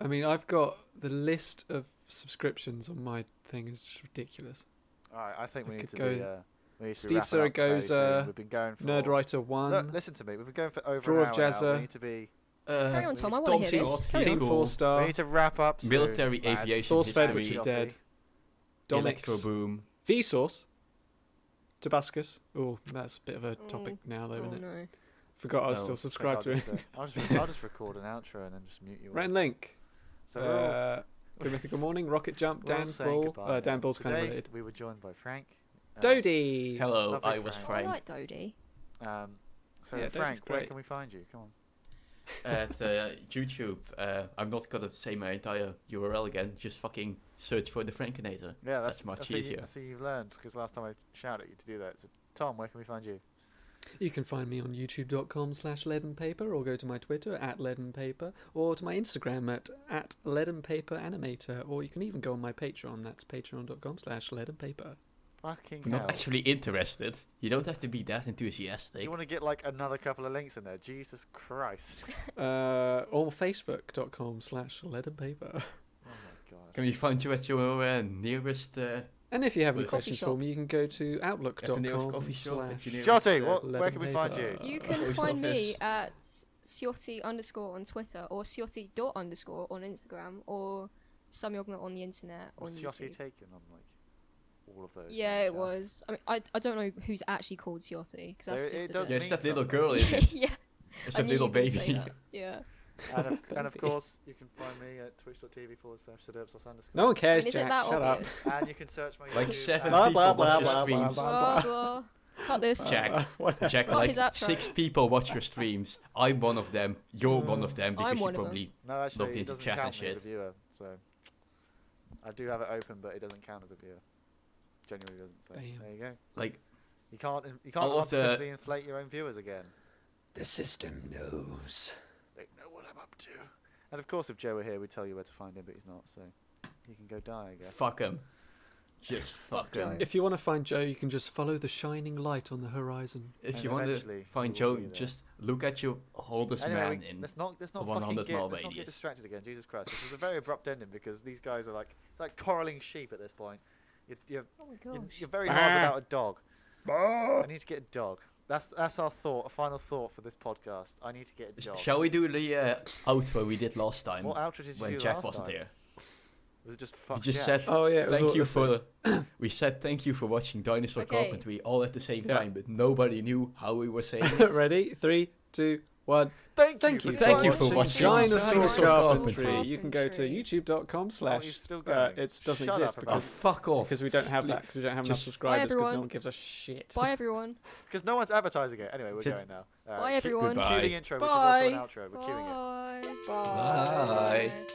I mean, I've got the list of subscriptions on my thing is just ridiculous. All right, I think we I need could to be. go- We need to Steve be wrapping up very Zaragoza, soon. We've been going for. Nerdwriter 1, Look, listen to me. We've been going for over Drawer an of hour now. Jazza. We need to be. Carry on, we Tom. need I to- want to hear Tom this. Scott, Carry he's on. Team cool. 4-star, We need to wrap up soon. Military lads. aviation SourceFed, history. which is Syoti. dead. Domix, Electro Boom. Vsauce, Tabascus. Oh, that's a bit of a topic now, though, Oh isn't it? no. Forgot I was No, still I think subscribed to it. I'll just record an outro and then just mute you. all. Ren Link, So we're all, Good Mythical Morning, Rocket Jump, we're all Dan saying Bull. goodbye Dan now. Bull's kind of Today, related. we were joined by Frank. Dodie. Hello, Lovely I was Frank. I Frank. like Dodie. So Yeah, Dodie's Frank, where great. can we find you? Come on. At YouTube. I'm not gonna say my entire URL again. Just fucking search for the Frankinator. Yeah, That's much I see easier. I see you've learned because last time I shouted at you to do that. So, Tom, where can we find you? You can find me on youtube.com/leadenpaper or go to my Twitter at leadenpaper or to my Instagram at leadenpaperanimator, or you can even go on my Patreon, that's patreon.com/leadenpaper. Fucking I'm hell. not actually interested. You don't have to be that Do enthusiastic. you want to get like another couple of links in there? Jesus Christ. Or facebook.com/leadenpaper. Oh my god. Can we find you at your nearest And if you have any Coffee questions shop. for me, you can go to at the nearest outlook.com. coffee shop? At your nearest, Shotty, uh, where can we find you? You can Post find me office. at Syoti_ on Twitter or Syoti _ on Instagram or Samyogna on the internet on Was Syoti YouTube. taken on like all of those? Yeah, names, it was. I mean, I don't know who's actually called Syoti because that's There- just it a does bit- Yeah, it's mean that little something. girl, isn't it? yeah, It's I that knew little you were gonna say baby. that. Yeah. And of course, you can find me at twitch.tv/Sir_Derps_. No one cares, Is it Jack. that Shut obvious? And you can search my Like YouTube 7 and- people blah, watch blah, your streams. Blah, blah. Cut this. Jack, Jack, Cut like his outro. 6 people watch your streams. I'm one of them. You're one of them because I'm you one of them. probably No, actually, logged it into doesn't chat and count me as a shit. viewer. So I do have it open, but it doesn't count as a viewer. Genuinely doesn't. So Damn. there you go. like You can't All of the- artificially inflate your own viewers again. The system knows. They know what I'm up to. And of course, if Joe were here, we'd tell you where to find him, but he's not. So he can go die, I guess. fuck him. Just fuck Joe. him. If you want to find Joe, you can just follow the shining light on the horizon. If And you want to eventually find he will Joe, be there. just look at your oldest Anyway, man in. let's not 100 fucking mile let's not get radius. distracted again. Jesus Christ, this was a very abrupt ending because these guys are like quarreling sheep at this point. You're Oh my you're very hard without a dog. I need to get a dog. That's our thought. A final thought for this podcast. I need to get a dog. Shall we do the outro we did last time What outro did you when do Jack last wasn't time? here? Was it just fuck We just Jack? said Oh yeah, it was thank all you the same. for. We said thank you for watching Dinosaur Okay. Carpentry all at the same Yeah. time, but nobody knew how we were saying it. Ready? 3, 2, 1. Thank Thank you. you. Thank you for watching Dinosaur Dinosaur Carpentry. Carpentry. You can go to youtube.com/ Oh, he's still going. it doesn't Shut exist up Oh, about fuck off. because we don't have that because we don't have enough Just- subscribers because everyone. no one gives a shit. Bye, everyone. Because no one's advertising it. Anyway, we're Just- going now. Bye, everyone. goodbye. Cue the intro, which is Bye. also an outro. We're queuing it. Bye. Bye. Bye.